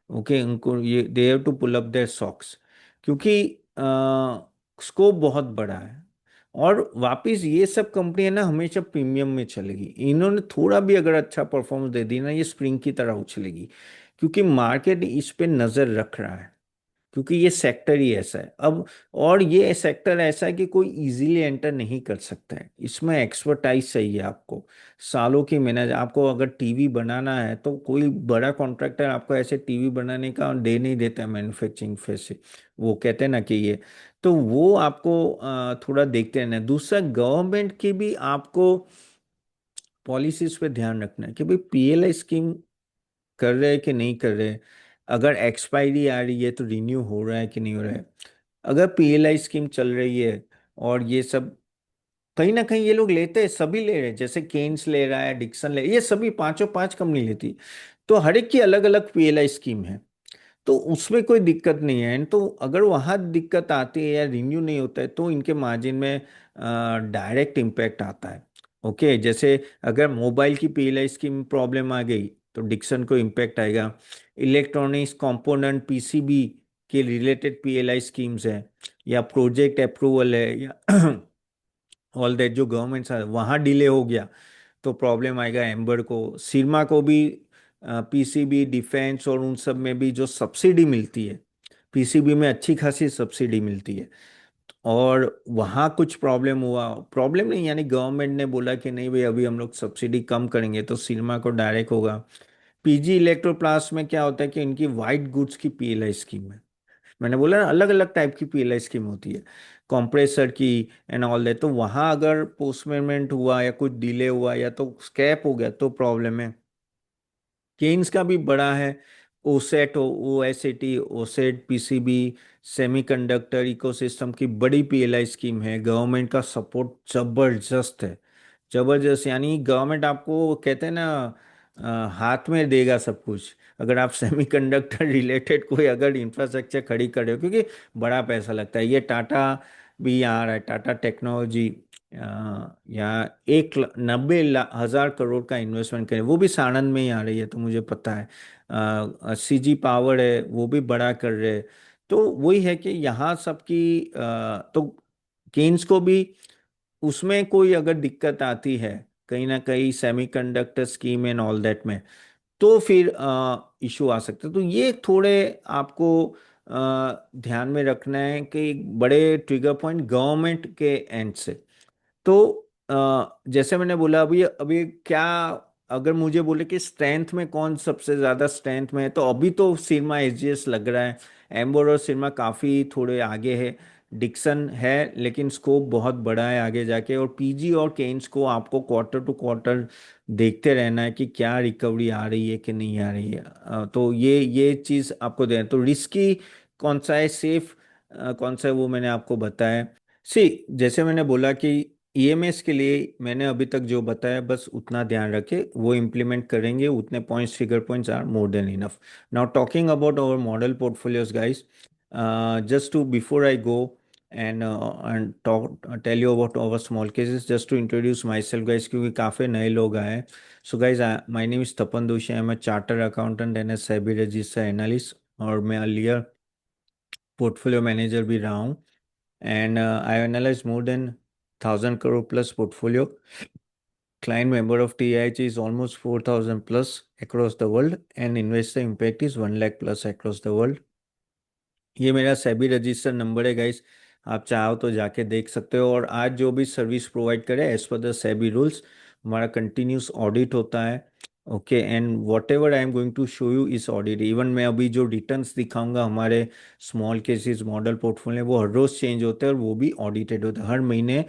ओके, उनको ये they have to pull up their socks, क्योंकि स्कोप बहुत बड़ा है। और वापिस ये सब कंपनियां ना हमेशा प्रीमियम में चलेगी, इन्होंने थोड़ा भी अगर अच्छा परफॉर्मेंस दे दी ना, ये स्प्रिंग की तरह उछलेगी, क्योंकि मार्केट इस पे नजर रख रहा है, क्योंकि ये सेक्टर ही ऐसा है अब। और ये सेक्टर ऐसा है कि कोई इजीली एंटर नहीं कर सकता है, इसमें एक्सपर्टाइज चाहिए आपको, सालों की मेहनत। आपको अगर टीवी बनाना है तो कोई बड़ा कॉन्ट्रैक्टर आपको ऐसे टीवी बनाने का दे नहीं देता है मैन्युफैक्चरिंग फेस, वो कहते हैं ना कि ये, तो वो आपको थोड़ा देखते रहना है। दूसरा, गवर्नमेंट की भी आपको पॉलिसीज पे ध्यान रखना है कि भाई पीएलआई स्कीम कर रहे हैं कि नहीं कर रहे हैं। अगर एक्सपायरी आ रही है तो रिन्यू हो रहा है कि नहीं हो रहा है। अगर पीएलआई स्कीम चल रही है और ये सब, कहीं ना कहीं ये लोग लेते हैं, सभी ले रहे हैं, जैसे केन्स ले रहा है, डिक्सन ले, ये सभी पांचों पांच कंपनी लेती, तो हर एक की अलग अलग पीएलआई स्कीम है, तो उसमें कोई दिक्कत नहीं है। तो अगर वहाँ दिक्कत आती है या रिन्यू नहीं होता है तो इनके मार्जिन में डायरेक्ट इम्पैक्ट आता है। ओके, जैसे अगर मोबाइल की पीएलआई स्कीम प्रॉब्लम आ गई तो डिक्सन को इम्पैक्ट आएगा। इलेक्ट्रॉनिक्स कंपोनेंट पीसीबी के रिलेटेड पीएलआई स्कीम्स है, या प्रोजेक्ट अप्रूवल है, या ऑल दैट जो गवर्नमेंट वहाँ डिले हो गया तो प्रॉब्लम आएगा एम्बर को, सिरमा को भी। पीसीबी डिफेंस और उन सब में भी जो सब्सिडी मिलती है, पीसीबी में अच्छी खासी सब्सिडी मिलती है, और वहाँ कुछ प्रॉब्लम हुआ, प्रॉब्लम नहीं यानी गवर्नमेंट ने बोला कि नहीं भाई अभी हम लोग सब्सिडी कम करेंगे, तो सिरमा को डायरेक्ट होगा। पीजी इलेक्ट्रोप्लास्ट में क्या होता है कि इनकी वाइट गुड्स की पीएलआई स्कीम है, मैंने बोला ना अलग अलग टाइप की पीएलआई स्कीम होती है, कॉम्प्रेसर की एंड ऑल दैट। तो वहां अगर पोस्टमेंट हुआ या कुछ डिले हुआ या तो स्कैप हो गया तो प्रॉब्लम है। केन्स का भी बड़ा है, OSAT, OSAT, OSAT, PCB, semiconductor ecosystem की बड़ी पीएलआई स्कीम है। गवर्नमेंट का सपोर्ट जबरदस्त है, जबरदस्त। यानी गवर्नमेंट आपको कहते हैं ना हाथ में देगा सब कुछ, अगर आप सेमीकंडक्टर रिलेटेड कोई अगर इंफ्रास्ट्रक्चर खड़ी कर रहे हो, क्योंकि बड़ा पैसा लगता है। ये टाटा भी यहाँ आ रहा है, टाटा टेक्नोलॉजी यहाँ 1,90,000 करोड़ का इन्वेस्टमेंट करें, वो भी साणंद में ही आ रही है, तो मुझे पता है। सीजी पावर है, वो भी बड़ा कर रहे हैं। तो वही है कि यहाँ सबकी तो केन्स को भी उसमें कोई अगर दिक्कत आती है कहीं ना कहीं semiconductor scheme and all that में, तो फिर इशू आ सकते हैं। तो ये थोड़े आपको ध्यान में रखना है कि बड़े ट्रिगर पॉइंट गवर्नमेंट के एंड से। तो जैसे मैंने बोला, अभी अभी क्या, अगर मुझे बोले कि स्ट्रेंथ में कौन सबसे ज्यादा स्ट्रेंथ में है, तो अभी तो सिरमा एसजीएस लग रहा है। एम्बर और सिरमा काफी थोड़े आगे है। डिक्सन है लेकिन स्कोप बहुत बड़ा है आगे जाके। और पीजी और केन्स को आपको क्वार्टर टू क्वार्टर देखते रहना है कि क्या रिकवरी आ रही है कि नहीं आ रही है। तो ये चीज आपको देना। तो रिस्की कौन सा है, सेफ कौन सा है, वो मैंने आपको बताया। सी, जैसे मैंने बोला कि ईएमएस के लिए मैंने अभी तक जो बताया बस उतना ध्यान रखे, वो इम्प्लीमेंट करेंगे, उतने points, figure points are more than enough. Now talking about our model portfolios guys, just to before I go and talk tell you about our small cases, just to introduce myself guys, क्योंकि काफ़ी नए लोग आए हैं। So guys, my name is Tapan Doshi, I am a chartered accountant and a SEBI registered analyst, और मैं earlier portfolio manager भी रहा हूँ। And I analyze more than 1,000 crore plus portfolio. Client member of TIH is almost 4,000 plus across the world, and investor impact is 1 lakh plus across the world. ये मेरा SEBI register number है guys, आप चाहो तो जाके देख सकते हो। और आज जो भी सर्विस प्रोवाइड करे as per the SEBI rules, हमारा कंटिन्यूस ऑडिट होता है। Okay, and whatever I am going to show you इस ऑडिट, इवन मैं अभी जो रिटर्न्स दिखाऊंगा हमारे स्मॉल केसेस मॉडल पोर्टफोलियो, वो हर रोज चेंज होते हैं और वो भी ऑडिटेड होते हैं। हर महीने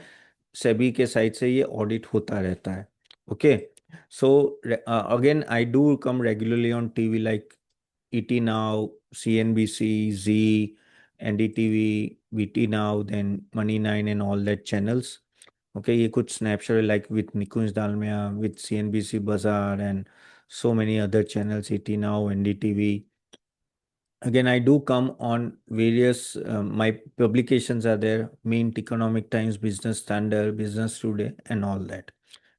सेबी के साइड से ये ऑडिट होता रहता है। Okay, so again I do come regularly on TV like ET Now, CNBC, Z, NDTV, VT Now, then Money 9 and all that channels. Okay, ये कुछ snapshot like with Nikunj Dalmia, with CNBC Bazaar and so many other channels, ET Now, NDTV. Again, I do come on various, my publications are there, Mint, Economic Times, Business Standard, Business Today and all that.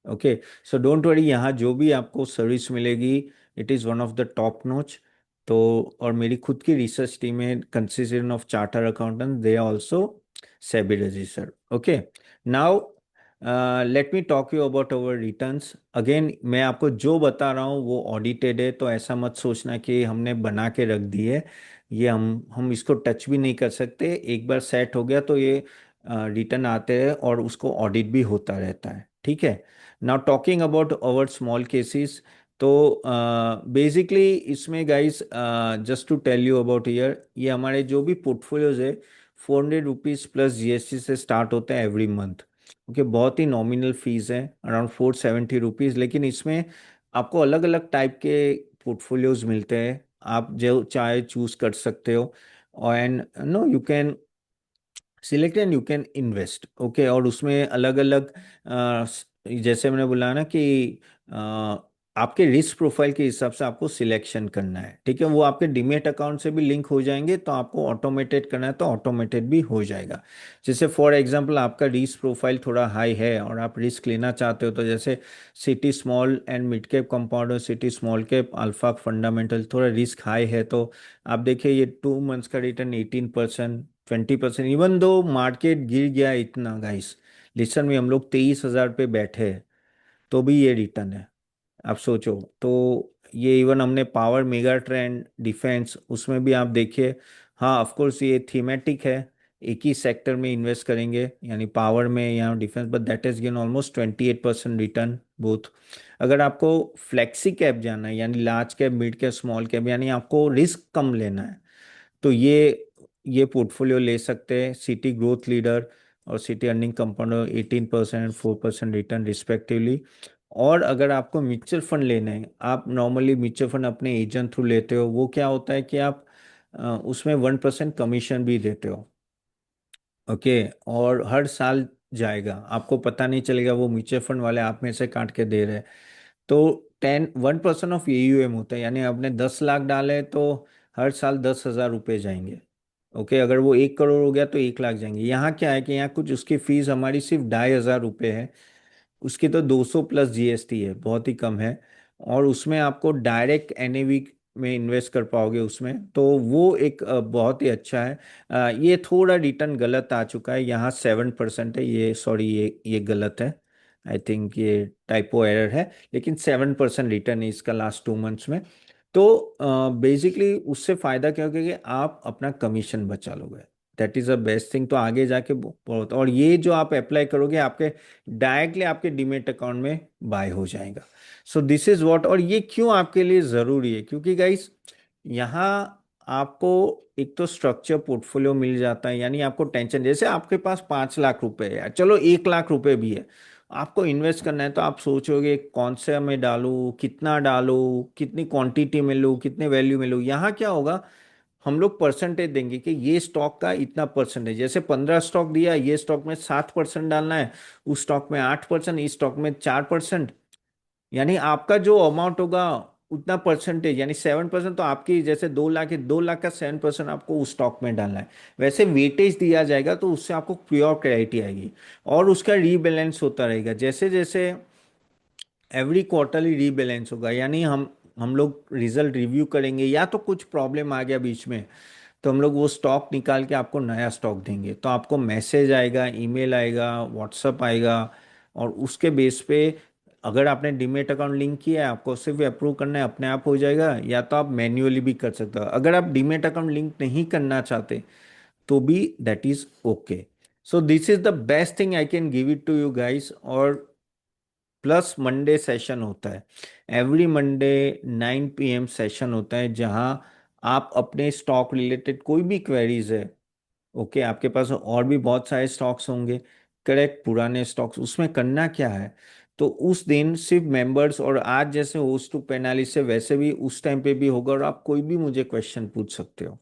Okay, so don't worry, यहाँ जो भी आपको service मिलेगी it is one of the top notch. तो और मेरी खुद की रिसर्च टीम है consistent of charter accountant, they are also SEBI registered. Okay, now let me talk you about our returns. Again मैं आपको जो बता रहा हूँ वो ऑडिटेड है, तो ऐसा मत सोचना कि हमने बना के रख दी है। ये हम इसको टच भी नहीं कर सकते, एक बार सेट हो गया तो ये रिटर्न आते हैं और उसको ऑडिट भी होता रहता है। ठीक है, now talking about our small cases, तो बेसिकली इसमें guys just to tell you about year, ये हमारे जो भी पोर्टफोलियोज है 400 रुपीज प्लस जीएसटी से स्टार्ट होता है एवरी मंथ। ओके, बहुत ही नॉमिनल फीस है, अराउंड 470 रुपीज। लेकिन इसमें आपको अलग अलग टाइप के पोर्टफोलियोज मिलते हैं, आप जो चाहे चूज कर सकते हो। और and know you can select and you can invest. Okay, और उसमें अलग अलग जैसे मैंने बोला ना कि आपके रिस्क प्रोफाइल के हिसाब से आपको सिलेक्शन करना है। ठीक है, वो आपके डीमेट अकाउंट से भी लिंक हो जाएंगे, तो आपको ऑटोमेटेड करना है तो ऑटोमेटेड भी हो जाएगा। जैसे फॉर एग्जांपल आपका रिस्क प्रोफाइल थोड़ा हाई है और आप रिस्क लेना चाहते हो, तो जैसे city small and mid cap compound और city small cap alpha fundamental थोड़ा रिस्क हाई है, तो आप देखिए ये 2 मंथ्स का रिटर्न 18%, 20%। इवन दो मार्केट गिर गया इतना गाइस, लिसन में हम लोग 23,000 पे बैठे हैं, तो भी ये रिटर्न है। आप सोचो तो, ये इवन हमने पावर मेगा ट्रेंड डिफेंस उसमें भी आप देखिए। हाँ ऑफ कोर्स ये थीमेटिक है, एक ही सेक्टर में इन्वेस्ट करेंगे यानी पावर में या defence, but that is gain almost 28% return both. अगर आपको फ्लेक्सी कैप जाना है यानी large cap, mid cap, small cap, यानी आपको रिस्क कम लेना है, तो ये ये पोर्टफोलियो ले सकते हैं, सिटी ग्रोथ लीडर और city earning compound 18% 4% return respectively. और अगर आपको म्यूचुअल फंड लेना है, आप नॉर्मली म्यूचुअल फंड अपने एजेंट थ्रू लेते हो, वो क्या होता है कि आप उसमें 1% कमीशन भी देते हो। ओके। और हर साल जाएगा, आपको पता नहीं चलेगा, वो म्यूचुअल फंड वाले आप में से काट के दे रहे हैं। तो 1% ऑफ AUM होता है, यानी आपने 10 लाख डाले तो हर साल 10,000 रुपये जाएंगे। ओके, अगर वो 1 करोड़ हो गया तो 1 लाख जाएंगे। यहाँ क्या है कि यहाँ कुछ उसकी फीस हमारी सिर्फ 2,500 रुपये है। उसकी तो 200 प्लस GST है, बहुत ही कम है। और उसमें आपको डायरेक्ट NAV में इन्वेस्ट कर पाओगे उसमें, तो वो एक बहुत ही अच्छा है। ये थोड़ा रिटर्न गलत आ चुका है, यहाँ 7% है, ये सॉरी ये गलत है। आई थिंक ये टाइपो एरर है, लेकिन 7% रिटर्न है इसका लास्ट 2 मंथ्स में। तो बेसिकली उससे फायदा क्या होगा कि आप अपना कमीशन बचा लोगे। That is the best thing. तो आगे जाके बहुत, और ये जो आप अप्लाई करोगे आपके डायरेक्टली आपके डीमेट अकाउंट में बाय हो जाएगा। सो दिस इज व्हाट। और ये क्यों आपके लिए ज़रूरी है, क्योंकि गाइस यहाँ आपको एक तो स्ट्रक्चर पोर्टफोलियो मिल जाता है, यानी आपको टेंशन, जैसे आपके पास 5 लाख रुपए है, चलो 1 लाख रुपए भी है, आपको इन्वेस्ट करना है, तो आप सोचोगे कौन से में डालूं, कितना डालूं, कितनी क्वांटिटी में लूं, कितने वैल्यू में लूं। यहाँ क्या होगा, हम लोग परसेंटेज देंगे कि ये स्टॉक का इतना परसेंटेज, जैसे 15 स्टॉक दिया, ये स्टॉक में 7% डालना है, उस स्टॉक में 8%, इस स्टॉक में 4%। यानी आपका जो अमाउंट होगा उतना परसेंटेज, यानी 7%, तो आपकी जैसे 2 लाख है, 2 लाख का 7% आपको उस स्टॉक में डालना है। वैसे वेटेज दिया जाएगा, तो उससे आपको प्योर क्लैरिटी आएगी। और उसका रीबैलेंस होता रहेगा, जैसे जैसे एवरी क्वार्टरली रीबैलेंस होगा, यानी हम लोग रिजल्ट रिव्यू करेंगे, या तो कुछ प्रॉब्लम आ गया बीच में, तो हम लोग वो स्टॉक निकाल के आपको नया स्टॉक देंगे, तो आपको मैसेज आएगा, ईमेल आएगा, व्हाट्सअप आएगा। और उसके बेस पे अगर आपने डीमेट अकाउंट लिंक किया है, आपको सिर्फ अप्रूव करना है, अपने आप हो जाएगा, या तो आप मैन्युअली भी कर सकते हो। अगर आप डीमेट अकाउंट लिंक नहीं करना चाहते तो भी that is okay. So this is the best thing I can give it to you guys. और प्लस मंडे सेशन होता है, एवरी मंडे 9 PM सेशन होता है, जहां आप अपने स्टॉक रिलेटेड कोई भी क्वेरीज है, ओके, आपके पास और भी बहुत सारे स्टॉक्स होंगे, करेक्ट, पुराने स्टॉक्स, उसमें करना क्या है, तो उस दिन सिर्फ मेंबर्स, और आज जैसे होस्ट टू पैनलिस्ट है वैसे भी उस टाइम पे भी होगा, और आप कोई भी मुझे क्वेश्चन पूछ सकते हो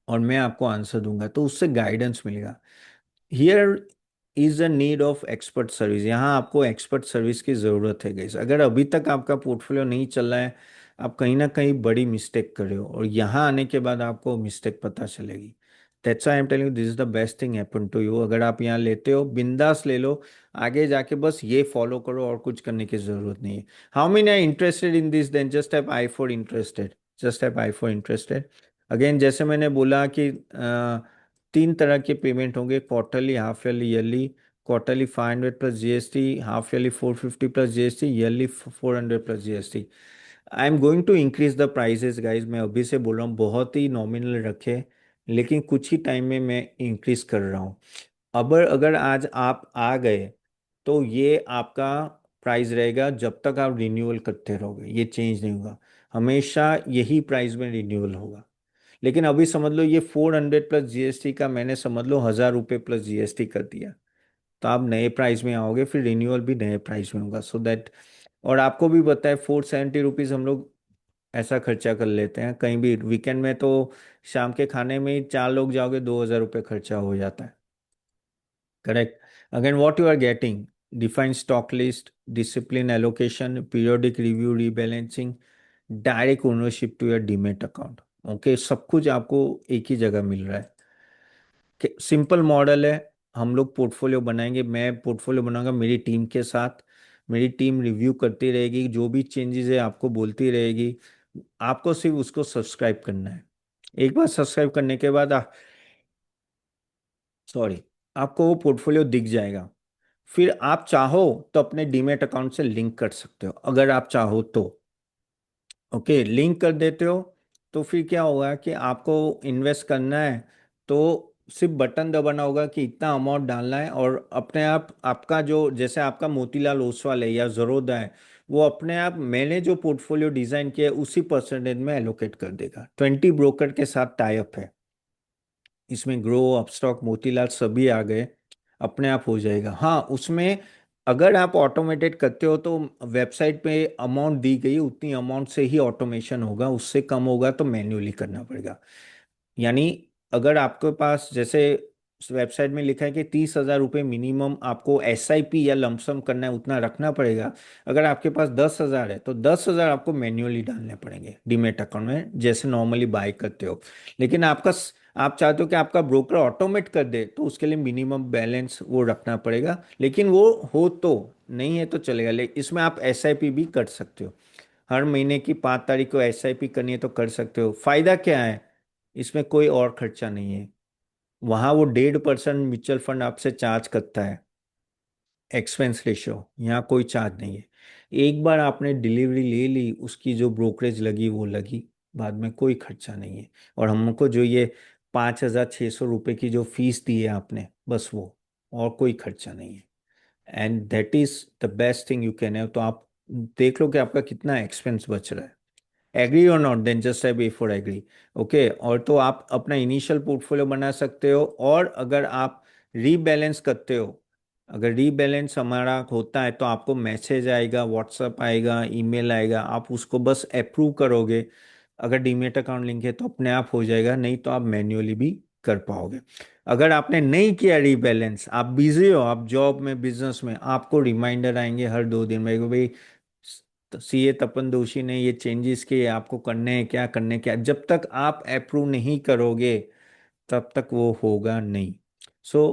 और मैं आपको आंसर दूंगा, तो उससे गाइडेंस मिलेगा। Here is a need of expert service, यहाँ आपको एक्सपर्ट सर्विस की ज़रूरत है गाइस। अगर अभी तक आपका पोर्टफोलियो नहीं चल रहा है, आप कहीं ना कहीं बड़ी मिस्टेक कर रहे हो, और यहाँ आने के बाद आपको मिस्टेक पता चलेगी। That's why I am telling you this is the best thing happen to you. अगर आप यहाँ लेते हो, बिंदास ले लो, आगे जाके बस ये फॉलो करो, और कुछ करने की ज़रूरत नहीं है। How many are interested in this, then just type I for interested, just type I for interested. Again जैसे मैंने बोला कि 3 तरह के पेमेंट होंगे, quarterly, half yearly, yearly. Quarterly 500 plus GST, half yearly 450 plus GST, yearly 400 plus GST। I am going to increase the prices guys, मैं अभी से बोल रहा हूँ, बहुत ही नॉमिनल रखे, लेकिन कुछ ही टाइम में मैं इंक्रीज कर रहा हूँ। अब अगर आज आप आ गए, तो ये आपका प्राइस रहेगा जब तक आप रिन्यूअल करते रहोगे, ये चेंज नहीं होगा, हमेशा यही प्राइस में रिन्यूअल होगा। लेकिन अभी समझ लो ये 400 प्लस GST का मैंने समझ लो 1,000 रुपये प्लस GST कर दिया, तो आप नए प्राइस में आओगे, फिर रिन्यूअल भी नए प्राइस में होगा, सो दैट। और आपको भी पता है 470 रुपीज़ हम लोग ऐसा खर्चा कर लेते हैं कहीं भी वीकेंड में, तो शाम के खाने में ही 4 लोग जाओगे, 2,000 रुपये खर्चा हो जाता है, correct. Again what you are getting, defined stock list, discipline allocation, periodic review, rebalancing, direct ownership to your demat account. Okay, सब कुछ आपको एक ही जगह मिल रहा है। सिंपल मॉडल है, हम लोग पोर्टफोलियो बनाएंगे, मैं पोर्टफोलियो बनाऊंगा मेरी टीम के साथ, मेरी टीम रिव्यू करती रहेगी, जो भी चेंजेस है आपको बोलती रहेगी, आपको सिर्फ उसको सब्सक्राइब करना है। एक बार सब्सक्राइब करने के बाद सॉरी, आपको वो पोर्टफोलियो दिख जाएगा। फिर आप चाहो तो अपने डीमेट अकाउंट से लिंक कर सकते हो, अगर आप चाहो तो। ओके, लिंक कर देते हो, तो फिर क्या होगा कि आपको इन्वेस्ट करना है, तो सिर्फ बटन दबाना होगा कि इतना अमाउंट डालना है, और अपने आप आपका जो, जैसे आपका मोतीलाल ओसवाल है या ज़रोदा है, वो अपने आप मैंने जो पोर्टफोलियो डिज़ाइन किया है उसी परसेंटेज में एलोकेट कर देगा। 20 ब्रोकर के साथ टाई अप है। इसमें ग्रो, अपस्टॉक, मोतीलाल सभी आ गए, अपने आप हो जाएगा। हाँ, उसमें अगर आप ऑटोमेटेड करते हो तो वेबसाइट पे अमाउंट दी गई उतनी अमाउंट से ही ऑटोमेशन होगा, उससे कम होगा तो मैन्युअली करना पड़ेगा। यानी अगर आपके पास जैसे वेबसाइट में लिखा है कि 30,000 रुपये मिनिमम आपको एसआईपी या लमसम करना है, उतना रखना पड़ेगा। अगर आपके पास 10,000 है तो 10,000 आपको मैन्युअली डालने पड़ेंगे डीमेट अकाउंट में, जैसे नॉर्मली बाय करते हो। लेकिन आप चाहते हो कि आपका ब्रोकर ऑटोमेट कर दे तो उसके लिए मिनिमम बैलेंस वो रखना पड़ेगा, लेकिन वो हो तो, नहीं है तो चलेगा। लेकिन इसमें आप एसआईपी भी कर सकते हो, हर महीने की 5 तारीख को एसआईपी करनी है तो कर सकते हो। फायदा क्या है, इसमें कोई और खर्चा नहीं है। वहां वो 1.5% म्यूचुअल फंड आपसे चार्ज करता है, एक्सपेंस रेशियो, यहाँ कोई चार्ज नहीं है। एक बार आपने डिलीवरी ले ली, उसकी जो ब्रोकरेज लगी वो लगी, बाद में कोई खर्चा नहीं है। और हमको जो ये 5,600 रुपये की जो फीस दी है आपने, बस वो, और कोई खर्चा नहीं है। And that is the best thing you can have. तो आप देख लो कि आपका कितना एक्सपेंस बच रहा है। एग्री और not, then just type A for agree. Okay, और तो आप अपना इनिशियल पोर्टफोलियो बना सकते हो। और अगर आप रीबैलेंस करते हो, अगर रीबैलेंस हमारा होता है तो आपको मैसेज आएगा, व्हाट्सएप आएगा, ईमेल आएगा, आप उसको बस अप्रूव करोगे। अगर डीमेट अकाउंट लिंक है तो अपने आप हो जाएगा, नहीं तो आप मैन्युअली भी कर पाओगे। अगर आपने नहीं किया रीबैलेंस, आप बिजी हो, आप जॉब में, बिजनेस में, आपको रिमाइंडर आएंगे हर 2 दिन में कि भाई तो सीए तपन दोषी ने ये चेंजेस किए, आपको करने हैं क्या, करने क्या। जब तक आप अप्रूव नहीं करोगे तब तक वो होगा नहीं। सो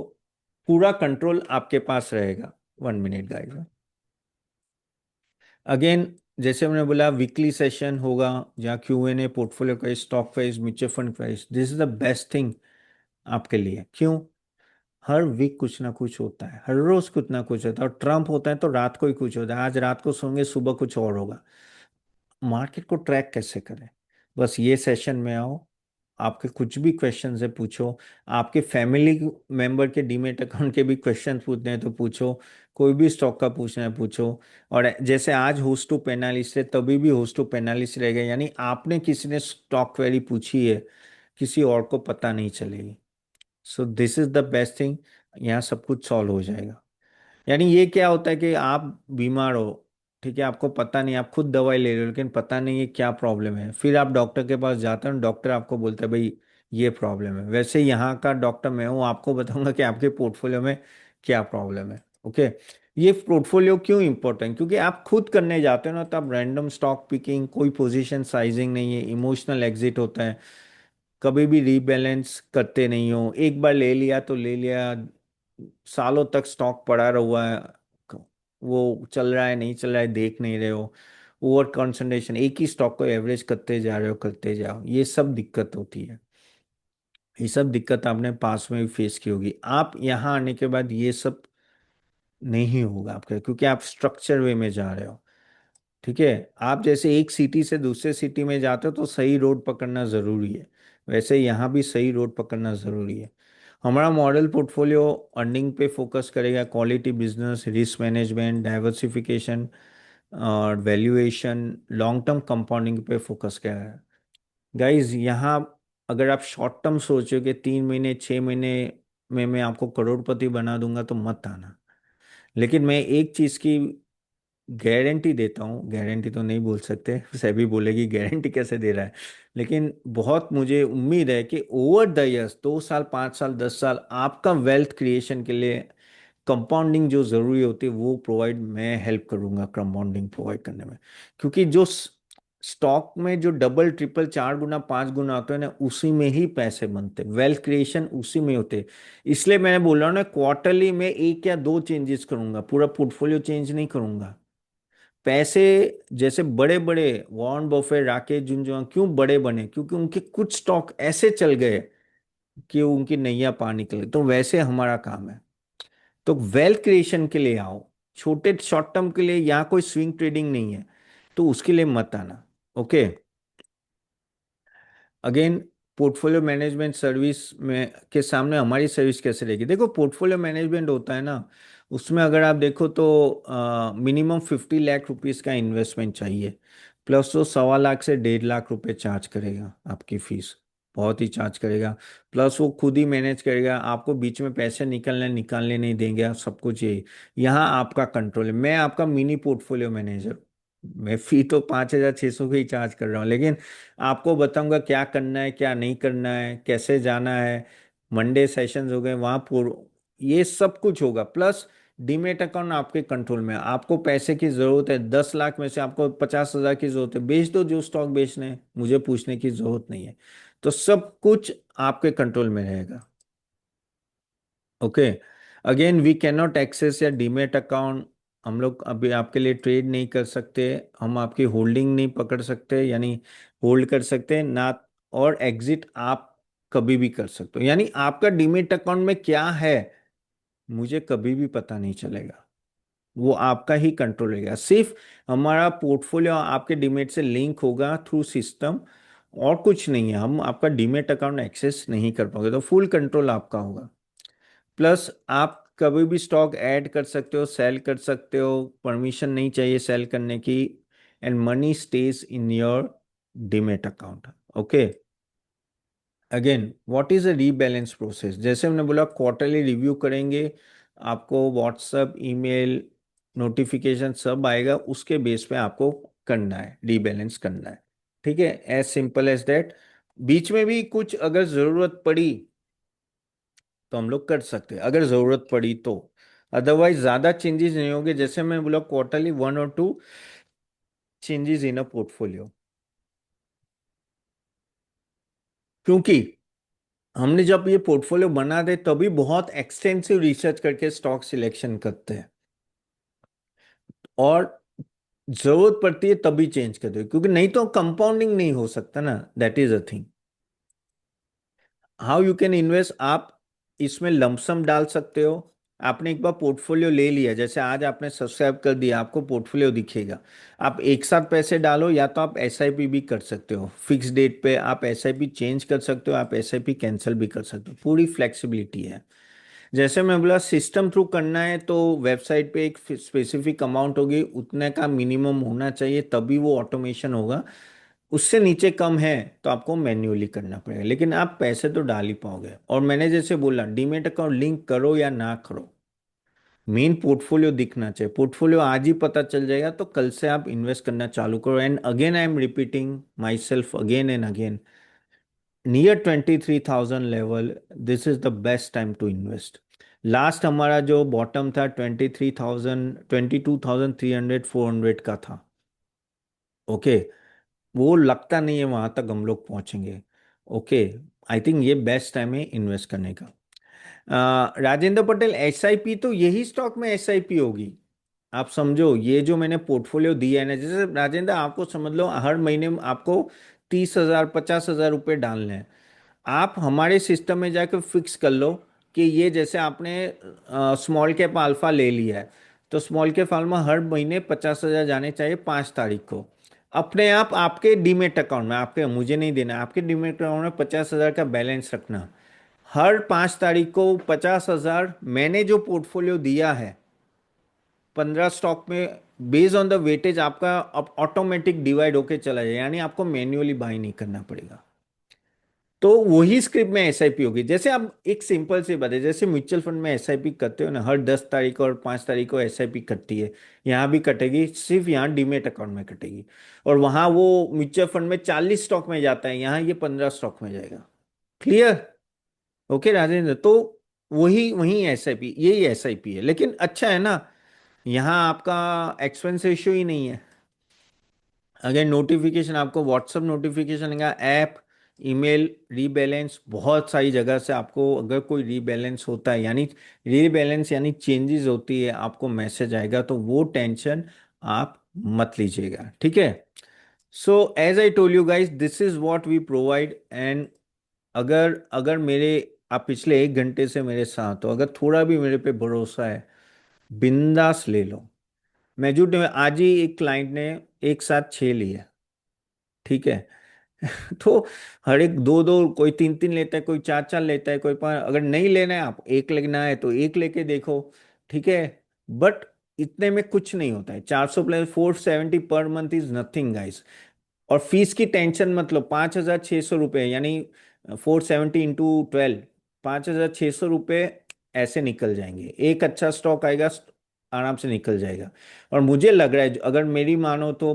पूरा कंट्रोल आपके पास रहेगा। 1 मिनट गाइस। अगेन, जैसे मैंने बोला, वीकली सेशन होगा जहाँ Q&A, portfolio price, stock price, mutual fund price. This is the best thing आपके लिए। क्यों? हर वीक कुछ ना कुछ होता है, हर रोज कुछ ना कुछ होता है। और ट्रम्प होता है तो रात को ही कुछ होता है, आज रात को सोएंगे सुबह कुछ और होगा। मार्केट को ट्रैक कैसे करें? बस ये सेशन में आओ, आपके कुछ भी क्वेश्चन है पूछो, आपके फैमिली मेंबर के डीमेट अकाउंट के भी क्वेश्चन पूछने हैं तो पूछो, कोई भी स्टॉक का पूछना है पूछो। और जैसे आज होस्ट टू पेनालिस्ट है, तभी भी होस्ट टू पेनालिस्ट रहेगा, यानी आपने किसी ने स्टॉक क्वेरी पूछी है, किसी और को पता नहीं चलेगी। सो this is the best thing, यहाँ सब कुछ सॉल्व हो जाएगा। यानी ये क्या होता है कि आप बीमार हो, ठीक है, आपको पता नहीं, आप खुद दवाई ले रहे हो लेकिन पता नहीं है क्या प्रॉब्लम है, फिर आप डॉक्टर के पास जाते हो, डॉक्टर आपको बोलता है भाई ये प्रॉब्लम है। वैसे यहाँ का डॉक्टर मैं हूँ, आपको बताऊंगा कि आपके पोर्टफोलियो में क्या प्रॉब्लम है। ओके, ये पोर्टफोलियो क्यों इंपॉर्टेंट, क्योंकि आप खुद करने जाते हो ना, तो आप रैंडम स्टॉक पिकिंग, कोई पोजीशन साइजिंग नहीं है, इमोशनल एग्जिट होता है, कभी भी रीबैलेंस करते नहीं हो, एक बार ले लिया तो ले लिया, सालों तक स्टॉक पड़ा हुआ है, वो चल रहा है नहीं चल रहा है देख नहीं रहे हो, ओवर कंसंट्रेशन, एक ही स्टॉक को एवरेज करते जा रहे हो, करते जाओ, ये सब दिक्कत होती है। ये सब दिक्कत आपने पास में भी फेस की होगी। आप यहाँ आने के बाद ये सब नहीं होगा आपका, क्योंकि आप स्ट्रक्चर वे में जा रहे हो। ठीक है, आप जैसे एक सिटी से दूसरे सिटी में जाते हो तो सही रोड पकड़ना ज़रूरी है, वैसे यहाँ भी सही रोड पकड़ना ज़रूरी है। हमारा मॉडल पोर्टफोलियो अर्निंग पे फोकस करेगा, quality business, risk management, diversification और वैल्यूएशन, लॉन्ग टर्म कंपाउंडिंग पे फोकस करेगा। गाइज यहाँ अगर आप शॉर्ट टर्म सोचो कि 3 महीने 6 महीने में मैं आपको करोड़पति बना दूंगा तो मत आना। लेकिन मैं एक चीज़ की गारंटी देता हूँ, गारंटी तो नहीं बोल सकते, सेबी बोलेगी गारंटी कैसे दे रहा है, लेकिन बहुत मुझे उम्मीद है कि ओवर द इयर्स, 2 साल, 5 साल, 10 साल, आपका वेल्थ क्रिएशन के लिए कंपाउंडिंग जो जरूरी होती है वो प्रोवाइड मैं हेल्प करूंगा, कंपाउंडिंग प्रोवाइड करने में। क्योंकि जो स्टॉक में जो डबल ट्रिपल 4 गुना 5 गुना होते हैं ना, उसी में ही पैसे बनते, वेल्थ क्रिएशन उसी में होते। इसलिए मैंने बोला ना, क्वार्टरली में एक या दो चेंजेस करूंगा, पूरा पोर्टफोलियो चेंज नहीं करूंगा। पैसे जैसे बड़े बड़े वॉरेन बफेट, राकेश झुनझुनवाला क्यों बड़े बने, क्योंकि उनके कुछ स्टॉक ऐसे चल गए कि उनकी नैया पार निकल गई। तो वैसे हमारा काम है। तो वेल्थ क्रिएशन के लिए आओ, छोटे शॉर्ट टर्म के लिए यहाँ कोई स्विंग ट्रेडिंग नहीं है, तो उसके लिए मत आना। Okay, again, portfolio management service में के सामने हमारी सर्विस कैसे रहेगी? देखो, पोर्टफोलियो मैनेजमेंट होता है ना, उसमें अगर आप देखो तो मिनिमम 50 लाख रुपीस का इन्वेस्टमेंट चाहिए, प्लस वो 1.25 लाख से 1.5 लाख रुपए चार्ज करेगा आपकी फीस। बहुत ही चार्ज करेगा। प्लस वो खुद ही मैनेज करेगा, आपको बीच में पैसे निकालने नहीं देंगे, सब कुछ यही। यहाँ आपका कंट्रोल है। मैं आपका मिनी पोर्टफोलियो मैनेजर। मैं फी तो 5,600 की ही चार्ज कर रहा हूँ, लेकिन आपको बताऊंगा क्या करना है क्या नहीं करना है, कैसे जाना है। मंडे सेशंस हो गए वहाँ पूर ये सब कुछ होगा। प्लस डीमेट अकाउंट आपके कंट्रोल में है। आपको पैसे की जरूरत है 10 लाख में से आपको 50,000 की जरूरत है, बेच दो जो स्टॉक बेचने हैं, मुझे पूछने की जरूरत नहीं है। तो सब कुछ आपके कंट्रोल में रहेगा। Okay. Again we can not access your demat account. हम लोग अभी आपके लिए ट्रेड नहीं कर सकते, हम आपकी होल्डिंग नहीं पकड़ सकते, यानी होल्ड कर सकते हैं ना। और एग्जिट आप कभी भी कर सकते हो, यानी आपका डीमेट अकाउंट में क्या है मुझे कभी भी पता नहीं चलेगा। वो आपका ही कंट्रोल रहेगा। सिर्फ हमारा पोर्टफोलियो आपके डीमेट से लिंक होगा थ्रू सिस्टम, और कुछ नहीं है। हम आपका डीमेट अकाउंट एक्सेस नहीं कर पाओगे, तो फुल कंट्रोल आपका होगा। प्लस आप कभी भी स्टॉक ऐड कर सकते हो, सेल कर सकते हो, परमिशन नहीं चाहिए सेल करने की। And money stage in your demat account. Okay. Again what is a rebalance process, जैसे हमने बोला क्वार्टरली रिव्यू करेंगे, आपको व्हाट्सएप ईमेल नोटिफिकेशन सब आएगा, उसके बेस पे आपको करना है, रीबैलेंस करना है। ठीक है, एज सिंपल एज दैट। बीच में भी कुछ अगर जरूरत पड़ी तो हम लोग कर सकते हैं, अगर जरूरत पड़ी तो। अदरवाइज ज्यादा चेंजेस नहीं होंगे, जैसे मैं बोला क्वार्टरली 1 और 2 चेंजेस इन अ पोर्टफोलियो। क्योंकि हमने जब ये पोर्टफोलियो बना दे तभी बहुत एक्सटेंसिव रिसर्च करके स्टॉक सिलेक्शन करते हैं, और जरूरत पड़ती है तभी चेंज करते हैं, क्योंकि नहीं तो कंपाउंडिंग नहीं हो सकता ना, that is a thing. How you can invest, आप इसमें लमसम डाल सकते हो। आपने एक बार पोर्टफोलियो ले लिया, जैसे आज आपने सब्सक्राइब कर दिया, आपको पोर्टफोलियो दिखेगा। आप एक साथ पैसे डालो, या तो आप एसआईपी भी कर सकते हो, फिक्स डेट पे आप एसआईपी चेंज कर सकते हो, आप एसआईपी कैंसिल भी कर सकते हो, पूरी फ्लेक्सिबिलिटी है। जैसे मैं बोला सिस्टम थ्रू करना है तो वेबसाइट पे एक स्पेसिफिक अमाउंट होगी, उतने का मिनिमम होना चाहिए, तभी वो ऑटोमेशन होगा। उससे नीचे कम है तो आपको मैन्युअली करना पड़ेगा, लेकिन आप पैसे तो डाल ही पाओगे। और मैंने जैसे बोला डीमेट अकाउंट लिंक करो या ना करो, मेन पोर्टफोलियो दिखना चाहिए। पोर्टफोलियो आज ही पता चल जाएगा तो कल से आप इन्वेस्ट करना चालू करो। And again I am repeating myself again and again, near 23,000 level, this is the best time to invest. Last हमारा जो बॉटम था 23,000, 22,300 400 का था। ओके। वो लगता नहीं है वहां तक हम लोग पहुंचेंगे। ओके। आई थिंक ये बेस्ट टाइम है इन्वेस्ट करने का। राजेंद्र पटेल, एसआईपी तो यही स्टॉक में एसआईपी होगी। आप समझो ये जो मैंने पोर्टफोलियो दिया है ना, जैसे राजेंद्र आपको समझ लो हर महीने में आपको 30,000 50,000 रुपये डालने हैं। आप हमारे सिस्टम में जाकर फिक्स कर लो कि ये, जैसे आपने स्मॉल कैप अल्फा ले लिया है, तो स्मॉल कैप अल्फा हर महीने 50,000 जाने चाहिए 5 तारीख को। अपने आप आपके डीमेट अकाउंट में, आपके मुझे नहीं देना, आपके डीमेट अकाउंट में 50,000 का बैलेंस रखना। हर 5 तारीख को 50,000 मैंने जो पोर्टफोलियो दिया है 15 स्टॉक में, बेस्ड ऑन द वेटेज आपका ऑटोमेटिक डिवाइड होके चला जाए, यानी आपको मैन्युअली बाई नहीं करना पड़ेगा। तो वही स्क्रिप्ट में एसआईपी होगी। जैसे आप एक सिंपल सी बात है, जैसे म्यूचुअल फंड में एसआईपी करते हो ना, हर 10 तारीख और 5 तारीख को एसआईपी कटती है, यहाँ भी कटेगी, सिर्फ यहाँ डीमेट अकाउंट में कटेगी। और वहाँ वो म्यूचुअल फंड में 40 स्टॉक में जाता है, यहाँ ये 15 स्टॉक में जाएगा। क्लियर? ओके राजेंद्र, तो वही वही एसआईपी, यही एसआईपी है, लेकिन अच्छा है ना, यहाँ आपका एक्सपेंस रेशियो ही नहीं है। अगर नोटिफिकेशन आपको व्हाट्सएप नोटिफिकेशन आएगा, ऐप, ईमेल, रीबैलेंस, बहुत सारी जगह से आपको अगर कोई रीबैलेंस होता है, यानी रीबैलेंस यानी चेंजेस होती है, आपको मैसेज आएगा, तो वो टेंशन आप मत लीजिएगा। ठीक है। So as I told you guys, this is what we provide. And अगर अगर मेरे आप पिछले 1 घंटे से मेरे साथ हो, अगर थोड़ा भी मेरे पे भरोसा है, बिंदास ले लो। मैं झूठ नहीं, आज ही एक क्लाइंट ने एक साथ 6 लिए। ठीक है। तो हर एक दो दो, कोई 3 3 लेता है, कोई 4 4 लेता है, कोई 5। अगर नहीं लेना है, आप एक लेना है तो एक लेके देखो। ठीक है। बट इतने में कुछ नहीं होता है, 400 plus 470 per month is nothing guys. और फीस की टेंशन मतलब 5,600 रुपये, यानी 470 × 12, 5,600 रुपये ऐसे निकल जाएंगे। एक अच्छा स्टॉक आएगा, आराम से निकल जाएगा। और मुझे लग रहा है अगर मेरी मानो तो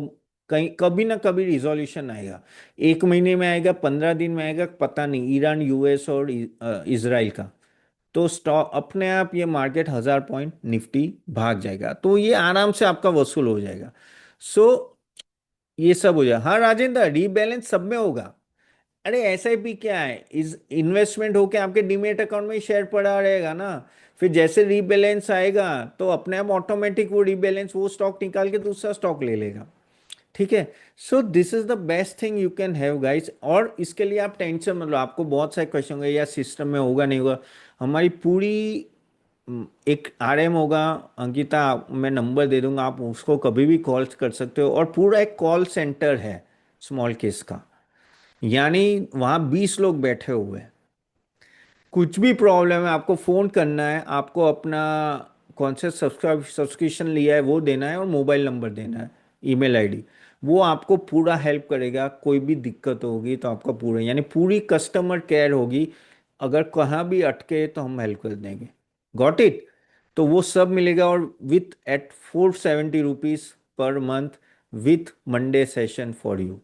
कहीं कभी ना कभी रिजोल्यूशन आएगा। 1 महीने में आएगा, 15 दिन में आएगा, पता नहीं, ईरान, यूएस और इसराइल का। तो स्टॉक अपने आप ये मार्केट 1,000 पॉइंट निफ्टी भाग जाएगा, तो ये आराम से आपका वसूल हो जाएगा। सो ये सब हो जाएगा। हाँ राजेंद्र, रीबैलेंस सब में होगा। अरे एसआईपी क्या है, इस इन्वेस्टमेंट होके आपके डीमेट अकाउंट में शेयर पड़ा रहेगा ना। फिर जैसे रीबैलेंस आएगा तो अपने आप ऑटोमेटिक वो रीबैलेंस, वो स्टॉक निकाल के दूसरा स्टॉक ले लेगा। ठीक है। सो this is the best thing you can have guys. और इसके लिए आप टेंशन मतलब, आपको बहुत सारे क्वेश्चन होंगे या सिस्टम में होगा नहीं होगा। हमारी पूरी एक आरएम होगा, अंकिता, मैं नंबर दे दूंगा, आप उसको कभी भी कॉल कर सकते हो। और पूरा एक कॉल सेंटर है स्मॉल केस का, यानी वहाँ 20 लोग बैठे हुए हैं। कुछ भी प्रॉब्लम है, आपको फ़ोन करना है, आपको अपना कौन से सब्सक्रिप्शन लिया है वो देना है, और मोबाइल नंबर देना है, ईमेल आईडी। वो आपको पूरा हेल्प करेगा। कोई भी दिक्कत होगी तो आपका पूरा, यानी पूरी कस्टमर केयर होगी। अगर कहाँ भी अटके तो हम हेल्प कर देंगे। Got it. तो वो सब मिलेगा, और with at 470 rupees per month, with Monday session for you.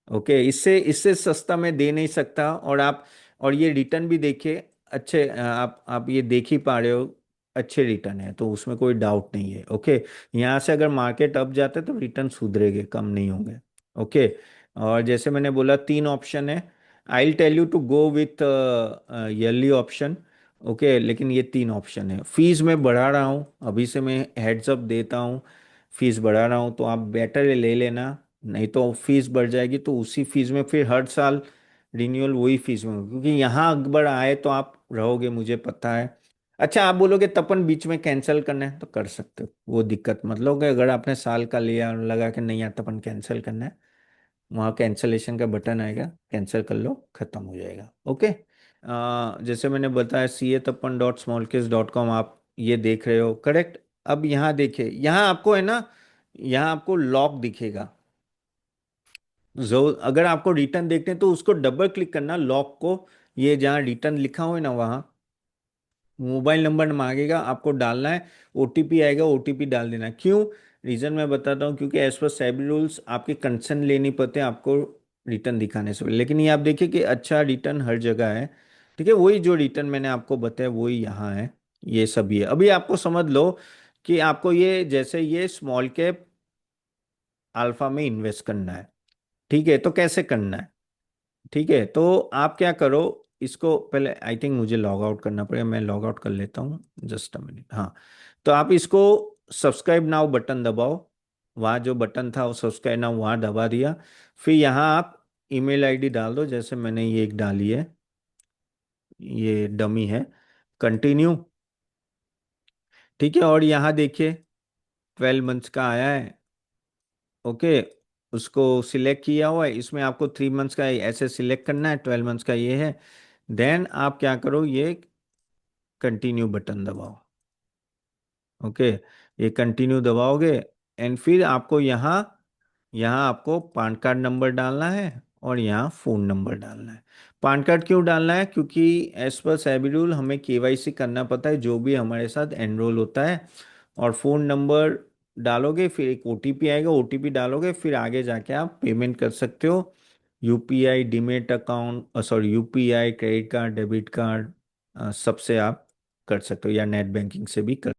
Okay, इससे इससे सस्ता मैं दे नहीं सकता। और आप, और ये रिटर्न भी देखिए, अच्छे, आप ये देख ही पा रहे हो, अच्छे रिटर्न है, तो उसमें कोई डाउट नहीं है। ओके। यहाँ से अगर मार्केट अप जाता है तो रिटर्न सुधरेंगे, कम नहीं होंगे। ओके। और जैसे मैंने बोला 3 ऑप्शन है। I tell you to go with yearly option. Okay, लेकिन ये 3 ऑप्शन है। फीस मैं बढ़ा रहा हूँ, अभी से मैं हेड्स अप देता हूँ, फीस बढ़ा रहा हूँ, तो आप बेटर ले लेना। नहीं तो फीस बढ़ जाएगी, तो उसी फीस में फिर हर साल रिन्यूअल वही फीस में होगी, क्योंकि यहाँ अकबर आए तो आप रहोगे, मुझे पता है। अच्छा, आप बोलोगे तपन बीच में कैंसिल करना है तो कर सकते हो, वो दिक्कत मतलब कि अगर आपने साल का लिया और लगा कि नहीं यार तपन कैंसिल करना है, वहाँ कैंसलेशन का बटन आएगा, कैंसिल कर लो, खत्म हो जाएगा। ओके। जैसे मैंने बताया, CA Tapan.smallcase.com, आप ये देख रहे हो, करेक्ट। अब यहाँ देखिए, यहाँ आपको है ना, यहाँ आपको लॉक दिखेगा। जो अगर आपको रिटर्न देखते हैं तो उसको डबल क्लिक करना, लॉक को। ये जहाँ रिटर्न लिखा हुआ है ना, वहाँ मोबाइल नंबर मांगेगा, आपको डालना है, ओटीपी आएगा, ओटीपी डाल देना। क्यों? रीजन मैं बताता हूँ, क्योंकि एज पर सेबी रूल्स आपके कंसर्न लेनी पड़ते हैं आपको रिटर्न दिखाने से पहले। लेकिन ये आप देखिए कि अच्छा रिटर्न हर जगह है। ठीक है, वही जो रिटर्न मैंने आपको बताया वही यहाँ है। ये सभी है। अभी आपको समझ लो कि आपको ये, जैसे ये स्मॉल कैप अल्फा में इन्वेस्ट करना है। ठीक है, तो कैसे करना है? ठीक है, तो आप क्या करो, इसको पहले आई थिंक मुझे लॉग आउट करना पड़ेगा, मैं लॉग आउट कर लेता हूँ, जस्ट अ मिनट। हाँ, तो आप इसको सब्सक्राइब नाउ बटन दबाओ। वहाँ जो बटन था वो सब्सक्राइब नाउ, वहाँ दबा दिया। फिर यहाँ आप ईमेल आईडी डाल दो, जैसे मैंने ये एक डाली है, ये डमी है। कंटिन्यू। ठीक है, और यहाँ देखिए 12 मंथ्स का आया है। ओके, उसको सिलेक्ट किया हुआ है, इसमें आपको 3 मंथ्स का ऐसे सिलेक्ट करना है, 12 मंथ्स का ये है। देन आप क्या करो, ये कंटिन्यू बटन दबाओ। ओके, ये कंटिन्यू दबाओगे, एंड फिर आपको यहाँ, यहाँ आपको पान कार्ड नंबर डालना है, और यहाँ फ़ोन नंबर डालना है। पान कार्ड क्यों डालना है? क्योंकि एज पर सेबी रूल हमें केवाईसी करना पड़ता है जो भी हमारे साथ एनरोल होता है। और फ़ोन नंबर डालोगे, फिर एक ओटीपी आएगा, ओटीपी डालोगे, फिर आगे जाके आप पेमेंट कर सकते हो। UPI, demat account, sorry, UPI, credit card, debit card, सबसे आप कर सकते हो, या नेट बैंकिंग से भी कर